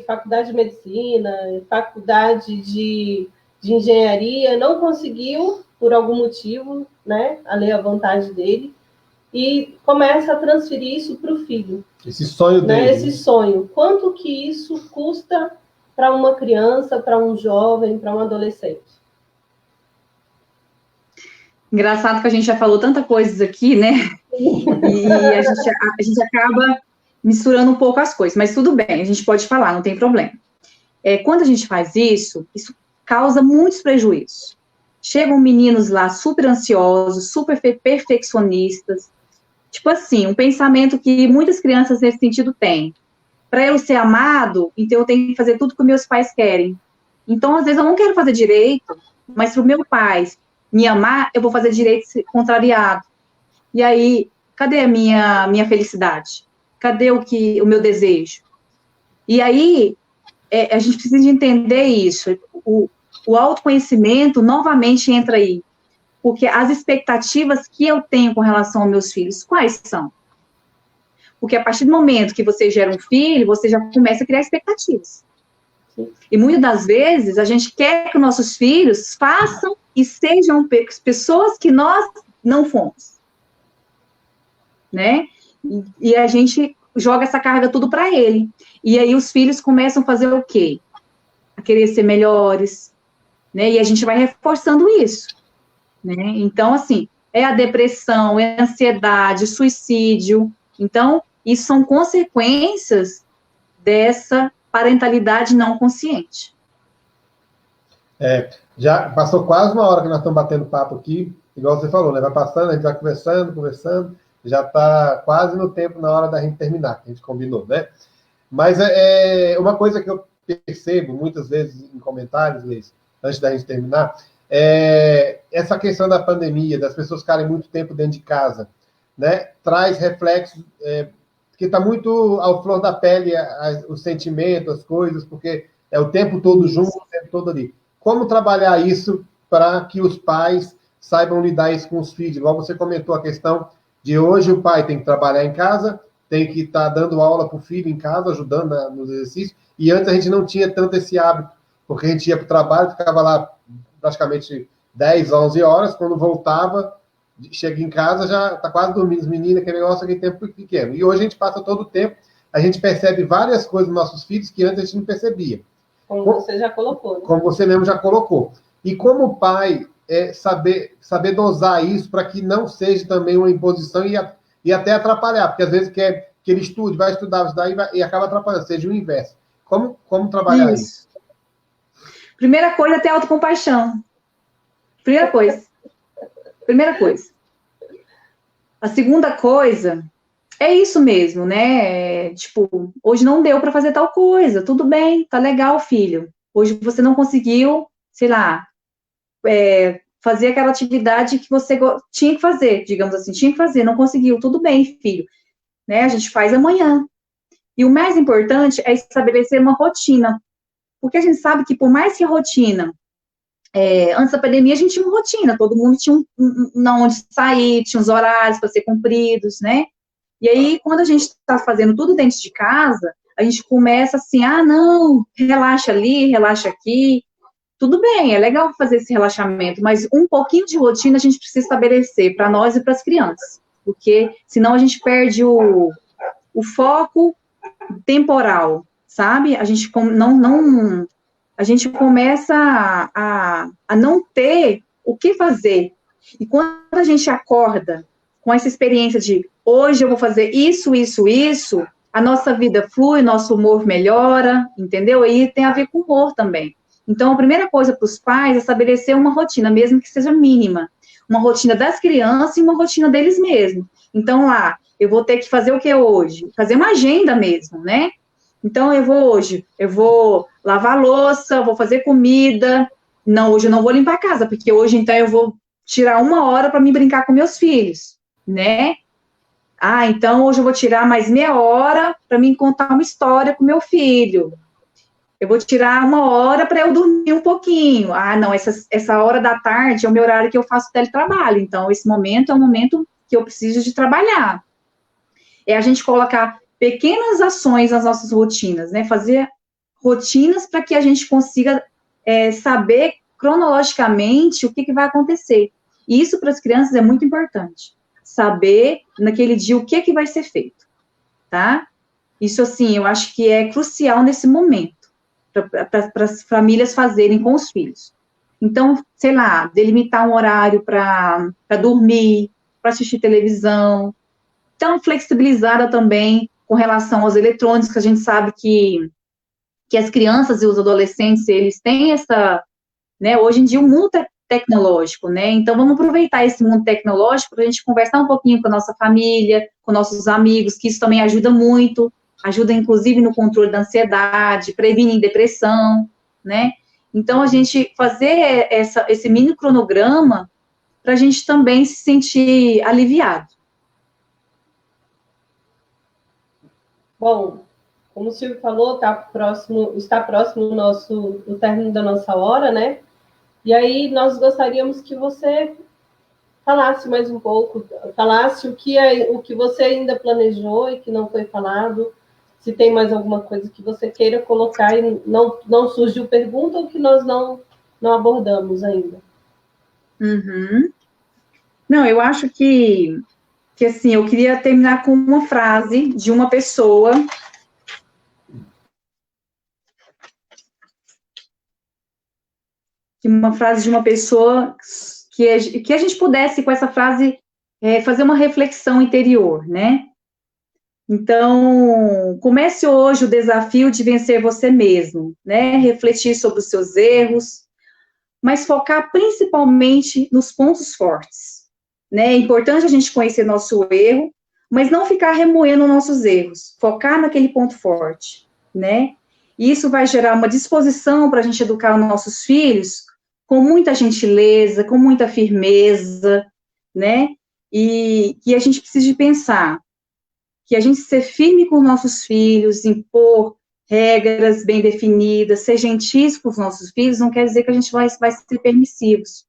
faculdade de Medicina, faculdade de Engenharia, não conseguiu, por algum motivo, né, ali a vontade dele, e começa a transferir isso para o filho. Esse sonho dele. Esse sonho. Quanto que isso custa para uma criança, para um jovem, para um adolescente? Engraçado que a gente já falou tanta coisa aqui, né? E a gente acaba misturando um pouco as coisas, mas tudo bem, a gente pode falar, não tem problema. Quando a gente faz isso causa muitos prejuízos. Chegam meninos lá super ansiosos, super perfeccionistas, tipo assim, um pensamento que muitas crianças nesse sentido têm. Para eu ser amado, então eu tenho que fazer tudo que meus pais querem. Então, às vezes, eu não quero fazer direito, mas para o meu pai me amar, eu vou fazer direito contrariado. E aí, cadê a minha felicidade? Cadê o meu desejo? E aí, a gente precisa entender isso. O autoconhecimento, novamente, entra aí. Porque as expectativas que eu tenho com relação aos meus filhos, quais são? Porque a partir do momento que você gera um filho, você já começa a criar expectativas. Sim. E muitas das vezes, a gente quer que nossos filhos façam e sejam pessoas que nós não fomos. Né? E a gente joga essa carga tudo para ele. E aí os filhos começam a fazer o quê? A querer ser melhores, né? E a gente vai reforçando isso, né? Então, assim, é a depressão, é a ansiedade, suicídio. Então, isso são consequências dessa parentalidade não consciente. Já passou quase uma hora que nós estamos batendo papo aqui, igual você falou, né? Vai passando, a gente vai conversando, já está quase no tempo, na hora da gente terminar, que a gente combinou, né? Mas uma coisa que eu percebo muitas vezes em comentários, Leis, antes da gente terminar, essa questão da pandemia, das pessoas ficarem muito tempo dentro de casa, né? Traz reflexos que está muito ao flor da pele os sentimentos, as coisas, porque é o tempo todo junto, o tempo todo ali. Como trabalhar isso para que os pais saibam lidar isso com os filhos? Igual você comentou a questão de hoje o pai tem que trabalhar em casa, tem que estar dando aula para o filho em casa, ajudando nos exercícios, e antes a gente não tinha tanto esse hábito, porque a gente ia para o trabalho, ficava lá praticamente 10, 11 horas, quando voltava, chega em casa, já está quase dormindo, os meninos, aquele negócio, aquele tempo pequeno. E hoje a gente passa todo o tempo, a gente percebe várias coisas nos nossos filhos que antes a gente não percebia. Como você já colocou. Né? Como você mesmo já colocou. E como pai, saber dosar isso para que não seja também uma imposição e até atrapalhar, porque às vezes quer que ele estude, vai estudar e acaba atrapalhando, seja o inverso. Como trabalhar isso? Primeira coisa é ter autocompaixão. Primeira coisa. A segunda coisa é isso mesmo, né? Tipo, hoje não deu para fazer tal coisa, tudo bem, tá legal, filho. Hoje você não conseguiu, sei lá, fazer aquela atividade que você tinha que fazer, digamos assim, tinha que fazer, não conseguiu, tudo bem, filho. Né? A gente faz amanhã. E o mais importante é estabelecer uma rotina. Porque a gente sabe que por mais que a rotina, antes da pandemia a gente tinha uma rotina, todo mundo tinha onde sair, tinha os horários para ser cumpridos, né? E aí, quando a gente está fazendo tudo dentro de casa, a gente começa assim, não, relaxa ali, relaxa aqui. Tudo bem, é legal fazer esse relaxamento, mas um pouquinho de rotina a gente precisa estabelecer para nós e para as crianças, porque senão a gente perde o foco temporal, sabe? A gente a gente começa a não ter o que fazer. E quando a gente acorda com essa experiência de hoje eu vou fazer isso, a nossa vida flui, nosso humor melhora, entendeu? E tem a ver com o humor também. Então, a primeira coisa para os pais é estabelecer uma rotina, mesmo que seja mínima. Uma rotina das crianças e uma rotina deles mesmos. Então, lá, eu vou ter que fazer o que hoje? Fazer uma agenda mesmo, né? Então, eu vou lavar louça, vou fazer comida. Não, hoje eu não vou limpar a casa, porque hoje, então, eu vou tirar 1 hora para me brincar com meus filhos, né? Então, hoje eu vou tirar mais meia hora para me contar uma história com meu filho. Eu vou tirar 1 hora para eu dormir um pouquinho. Não, essa hora da tarde é o meu horário que eu faço teletrabalho. Então, esse momento é um momento que eu preciso de trabalhar. É a gente colocar pequenas ações nas nossas rotinas, né? Fazer rotinas para que a gente consiga saber cronologicamente o que vai acontecer. E isso para as crianças é muito importante. Saber, naquele dia, o que vai ser feito, tá? Isso, assim, eu acho que é crucial nesse momento, para as famílias fazerem com os filhos. Então, sei lá, delimitar um horário para dormir, para assistir televisão. Então, flexibilizada também com relação aos eletrônicos, que a gente sabe que as crianças e os adolescentes, eles têm essa, né, hoje em dia o mundo é tecnológico, né, então vamos aproveitar esse mundo tecnológico para a gente conversar um pouquinho com a nossa família, com nossos amigos, que isso também ajuda muito, ajuda inclusive no controle da ansiedade, previne depressão, né, então a gente fazer esse mini cronograma para a gente também se sentir aliviado. Bom, como o Silvio falou, está próximo o término da nossa hora, né? E aí nós gostaríamos que você falasse mais um pouco, falasse o que você ainda planejou e que não foi falado, se tem mais alguma coisa que você queira colocar e não surgiu pergunta ou que nós não abordamos ainda. Uhum. Não, eu acho que assim, eu queria terminar com uma frase de uma pessoa que a gente pudesse, com essa frase, fazer uma reflexão interior, né? Então, comece hoje o desafio de vencer você mesmo, né? Refletir sobre os seus erros, mas focar principalmente nos pontos fortes, né? É importante a gente conhecer nosso erro, mas não ficar remoendo nossos erros, focar naquele ponto forte, né? E isso vai gerar uma disposição para a gente educar os nossos filhos com muita gentileza, com muita firmeza, né? E a gente precisa de pensar que a gente ser firme com os nossos filhos, impor regras bem definidas, ser gentis com os nossos filhos, não quer dizer que a gente vai ser permissivos.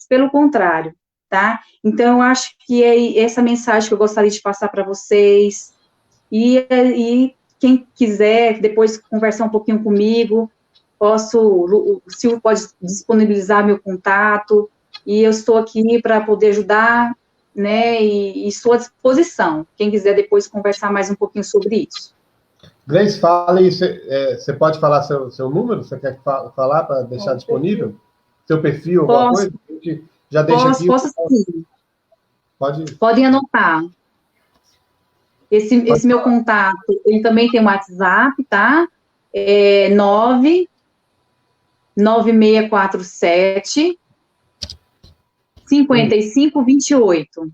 Pelo contrário, tá? Então, eu acho que é essa mensagem que eu gostaria de passar para vocês. E quem quiser depois conversar um pouquinho comigo, o Silvio pode disponibilizar meu contato, e eu estou aqui para poder ajudar, né, e estou à disposição, quem quiser depois conversar mais um pouquinho sobre isso. Gleice, fala aí, você pode falar seu número? Você quer falar para deixar disponível? Seu perfil, alguma coisa? A gente já deixa aqui. Posso sim. Pode. Podem anotar. Esse meu contato, ele também tem um WhatsApp, tá? É 99647 5528.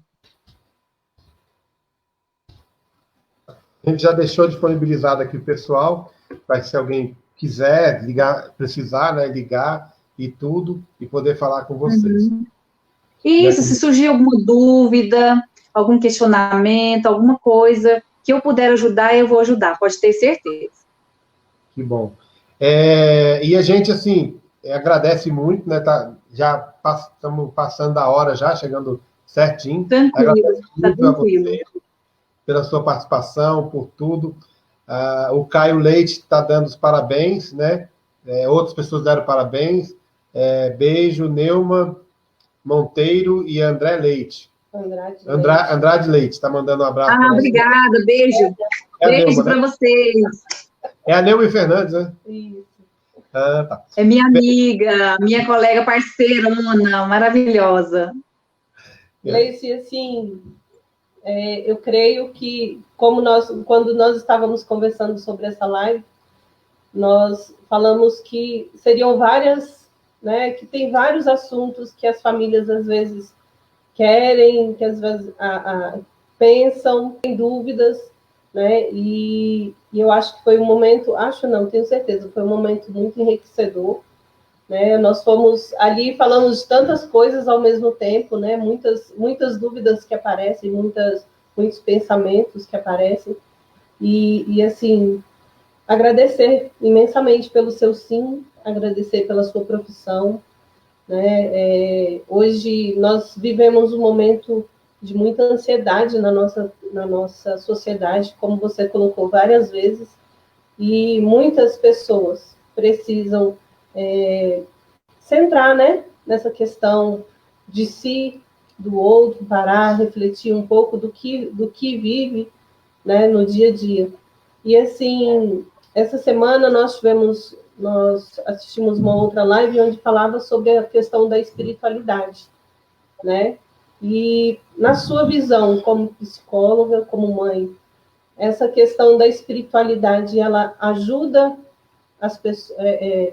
A gente já deixou disponibilizado aqui o pessoal, para se alguém quiser ligar, precisar, né, ligar e tudo, e poder falar com vocês. Uhum. Isso, se surgir alguma dúvida, algum questionamento, alguma coisa que eu puder ajudar, eu vou ajudar, pode ter certeza. Que bom. E a gente, assim, agradece muito, né? Já estamos passando da hora já, chegando certinho. Tranquilo, tá tranquilo. Você pela sua participação, por tudo. O Caio Leite está dando os parabéns, né? Outras pessoas deram parabéns. Beijo, Neuma Monteiro e André Leite. Andrade Leite está mandando um abraço. Obrigada, beijo. Beijo para vocês. É a Neuma Fernandes, né? Isso. Tá. É minha amiga, minha colega parceira, Ana, maravilhosa. Gleice, assim, eu creio que, quando nós estávamos conversando sobre essa live, nós falamos que seriam várias, né, que tem vários assuntos que as famílias, às vezes, querem, que às vezes pensam, têm dúvidas, né, e eu acho que foi um momento, tenho certeza, foi um momento muito enriquecedor, né, nós fomos ali, falamos de tantas coisas ao mesmo tempo, né, muitas dúvidas que aparecem, muitos pensamentos que aparecem, e assim, agradecer imensamente pelo seu sim, agradecer pela sua profissão, né, hoje nós vivemos um momento de muita ansiedade na nossa sociedade, como você colocou várias vezes, e muitas pessoas precisam centrar, né, nessa questão de si, do outro, parar, refletir um pouco do que vive, né, no dia a dia. E, assim, essa semana nós assistimos uma outra live onde falava sobre a questão da espiritualidade, né? E, na sua visão, como psicóloga, como mãe, essa questão da espiritualidade, ela ajuda as pessoas,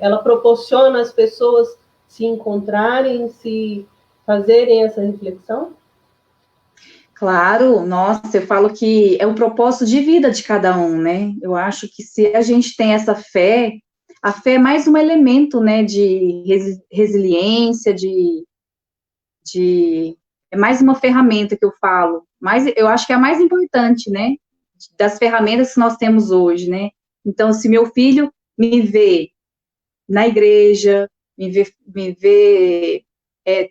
ela proporciona às pessoas se encontrarem, se fazerem essa reflexão? Claro, nossa, eu falo que é o propósito de vida de cada um, né? Eu acho que se a gente tem essa fé, a fé é mais um elemento, né, de resiliência, é mais uma ferramenta que eu falo, mas eu acho que é a mais importante, né, das ferramentas que nós temos hoje, né? Então, se meu filho me vê na igreja, me vê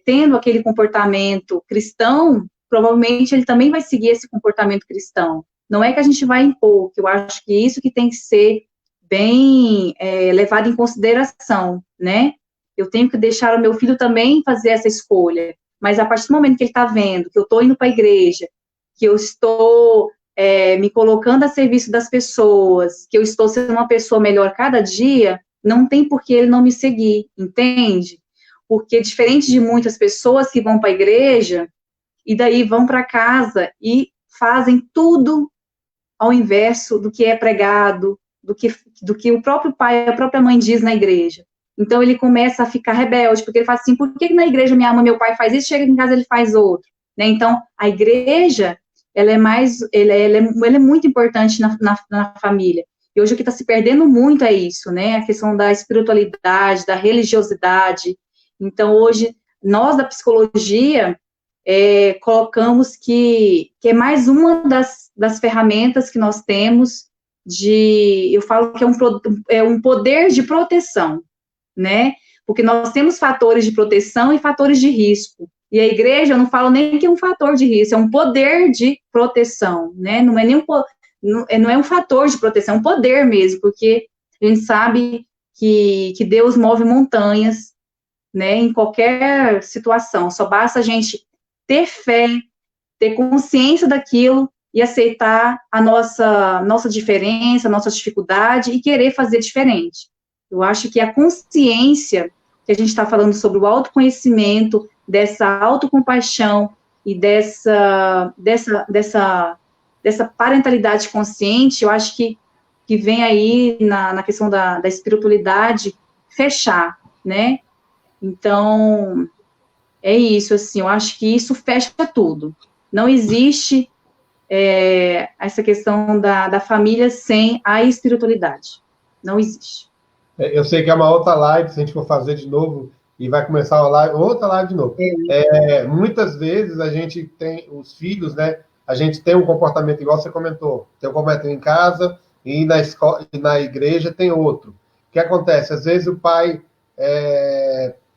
tendo aquele comportamento cristão, provavelmente ele também vai seguir esse comportamento cristão. Não é que a gente vai impor, que eu acho que isso que tem que ser bem levado em consideração, né? Eu tenho que deixar o meu filho também fazer essa escolha, mas a partir do momento que ele está vendo que eu estou indo para a igreja, que eu estou me colocando a serviço das pessoas, que eu estou sendo uma pessoa melhor cada dia, não tem por que ele não me seguir, entende? Porque diferente de muitas pessoas que vão para a igreja e daí vão para casa e fazem tudo ao inverso do que é pregado, do que o próprio pai, a própria mãe diz na igreja. Então ele começa a ficar rebelde, porque ele fala assim, por que na igreja minha mãe, meu pai faz isso, chega em casa ele faz outro, né? Então a igreja, ela é muito importante na família. E hoje o que está se perdendo muito é isso, né? A questão da espiritualidade, da religiosidade. Então, hoje, nós da psicologia colocamos que é mais uma das ferramentas que nós temos eu falo que é um poder de proteção, né? Porque nós temos fatores de proteção e fatores de risco. E a igreja, eu não falo nem que é um fator de risco, é um poder de proteção, né? Não é um fator de proteção, é um poder mesmo, porque a gente sabe que Deus move montanhas, né, em qualquer situação. Só basta a gente ter fé, ter consciência daquilo e aceitar a nossa diferença, a nossa dificuldade e querer fazer diferente. Eu acho que a consciência que a gente está falando sobre o autoconhecimento, dessa autocompaixão e dessa parentalidade consciente, eu acho que vem aí na questão da espiritualidade fechar, né? Então, é isso, assim, eu acho que isso fecha tudo. Não existe essa questão da família sem a espiritualidade. Não existe. Eu sei que é uma outra live, se a gente for fazer de novo, e vai começar outra live de novo. Muitas vezes a gente tem, os filhos, né, a gente tem um comportamento igual você comentou, tem um comportamento em casa e na escola, e na igreja tem outro. O que acontece? Às vezes o pai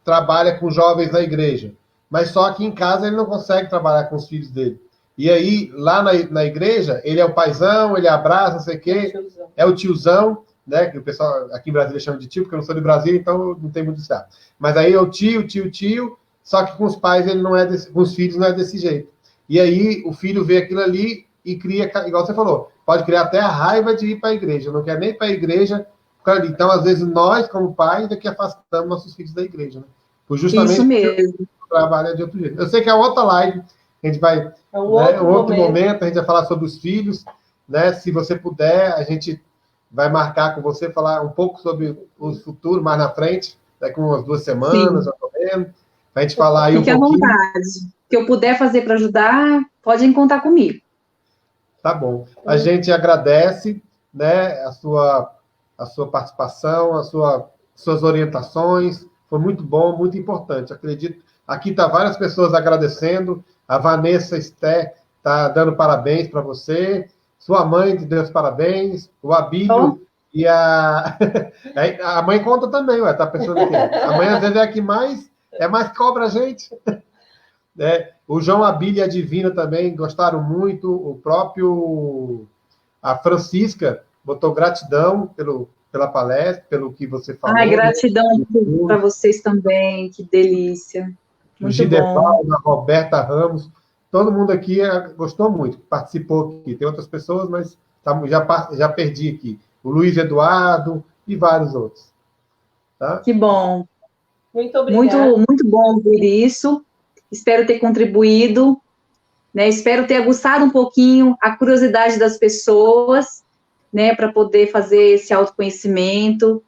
trabalha com jovens na igreja, mas só que em casa ele não consegue trabalhar com os filhos dele. E aí, lá na igreja, ele é o paizão, ele abraça, não sei o quê, é o tiozão, né, que o pessoal aqui em Brasília chama de tio, porque eu não sou de Brasília, então não tem muito isso. Mas aí é o tio, só que com os pais ele não é com os filhos não é desse jeito. E aí o filho vê aquilo ali e cria, igual você falou, pode criar até a raiva de ir para a igreja, não quer nem ir para a igreja. Então, às vezes, nós, como pais, é que afastamos nossos filhos da igreja, né? Por justamente isso mesmo. O trabalho é de outro jeito. Eu sei que é outra live, a gente vai... outro momento, a gente vai falar sobre os filhos, né? Se você puder, a gente vai marcar com você, falar um pouco sobre o futuro mais na frente, daqui umas 2 semanas, já tô vendo, pra gente falar aí Fique um pouquinho. à vontade. O que eu puder fazer para ajudar, pode contar comigo. Tá bom. A gente agradece, né, a sua participação, suas orientações. Foi muito bom, muito importante. Acredito. Aqui está várias pessoas agradecendo. A Vanessa Esté está dando parabéns para você. Sua mãe te deu os parabéns. O Abílio e a... a mãe conta também, ué, tá pensando aqui. A mãe, às vezes, é a que mais cobra a gente. O João Abílio e a Divina também gostaram muito. O próprio... A Francisca botou gratidão pela palestra, pelo que você falou. Ai, gratidão para vocês também, que delícia. O Gidevaldo, a Roberta Ramos, todo mundo aqui gostou muito, participou aqui. Tem outras pessoas, mas já perdi aqui. O Luiz Eduardo e vários outros. Tá? Que bom. Muito obrigada. Muito bom ouvir isso. Espero ter contribuído, né? Espero ter aguçado um pouquinho a curiosidade das pessoas, né, para poder fazer esse autoconhecimento.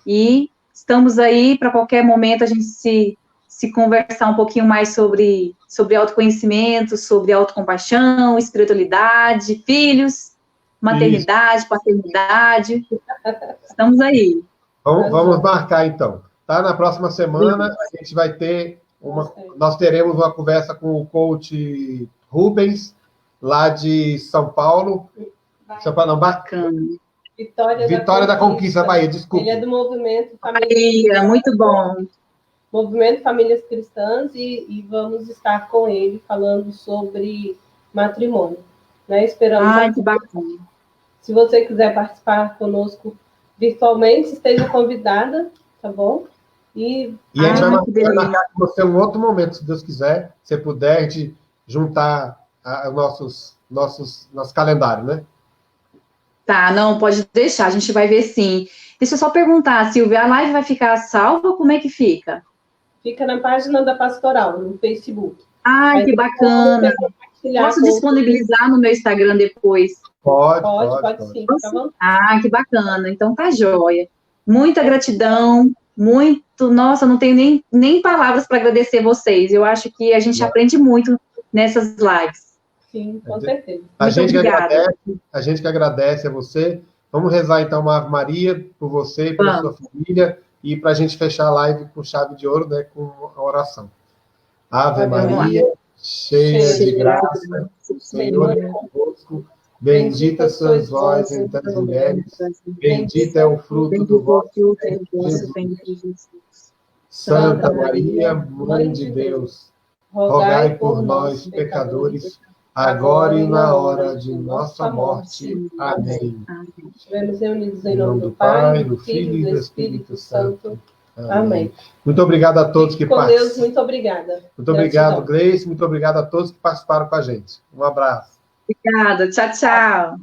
E estamos aí para qualquer momento a gente se conversar um pouquinho mais sobre autoconhecimento, sobre autocompaixão, espiritualidade, filhos, maternidade, paternidade. Estamos aí. Vamos marcar, então. Tá? Na próxima semana, a gente vai ter nós teremos uma conversa com o coach Rubens, lá de São Paulo. Bacana. Vitória da Conquista, Bahia, desculpa. Ele é do movimento Bahia, muito bom. Movimento Famílias Cristãs, e vamos estar com ele falando sobre matrimônio. Né? Esperamos. Que bacana. Se você quiser participar conosco virtualmente, esteja convidada, tá bom? E a gente vai marcar com você um outro momento, se Deus quiser, se puder, a gente juntar nosso calendário, né? Tá, não, pode deixar, a gente vai ver sim. Deixa eu só perguntar, Silvia, a live vai ficar salva ou como é que fica? Fica na página da Pastoral, no Facebook. Que bacana. Posso disponibilizar no meu Instagram depois? Pode sim. Que bacana. Então tá jóia. Muita gratidão, nossa, não tenho nem palavras para agradecer vocês. Eu acho que a gente aprende muito nessas lives. Sim, com certeza. A gente que agradece a você. Vamos rezar então uma Ave Maria por você e pela sua família, e para a gente fechar a live com chave de ouro, né, com a oração. Ave Maria, cheia de graça, o Senhor é convosco. Bendita sois vós entre as mulheres, bendito é o fruto do vosso ventre, Jesus. Santa Maria, Mãe de Deus, rogai por nós, pecadores, agora e na hora de nossa morte. Amém. Estivemos reunidos em nome do Pai, do Filho e do Espírito Santo. Amém. Muito obrigado a todos que participaram. Com Deus, muito obrigada. Muito obrigado, Gleice. Muito obrigado a todos que participaram com a gente. Um abraço. Obrigada. Tchau, tchau.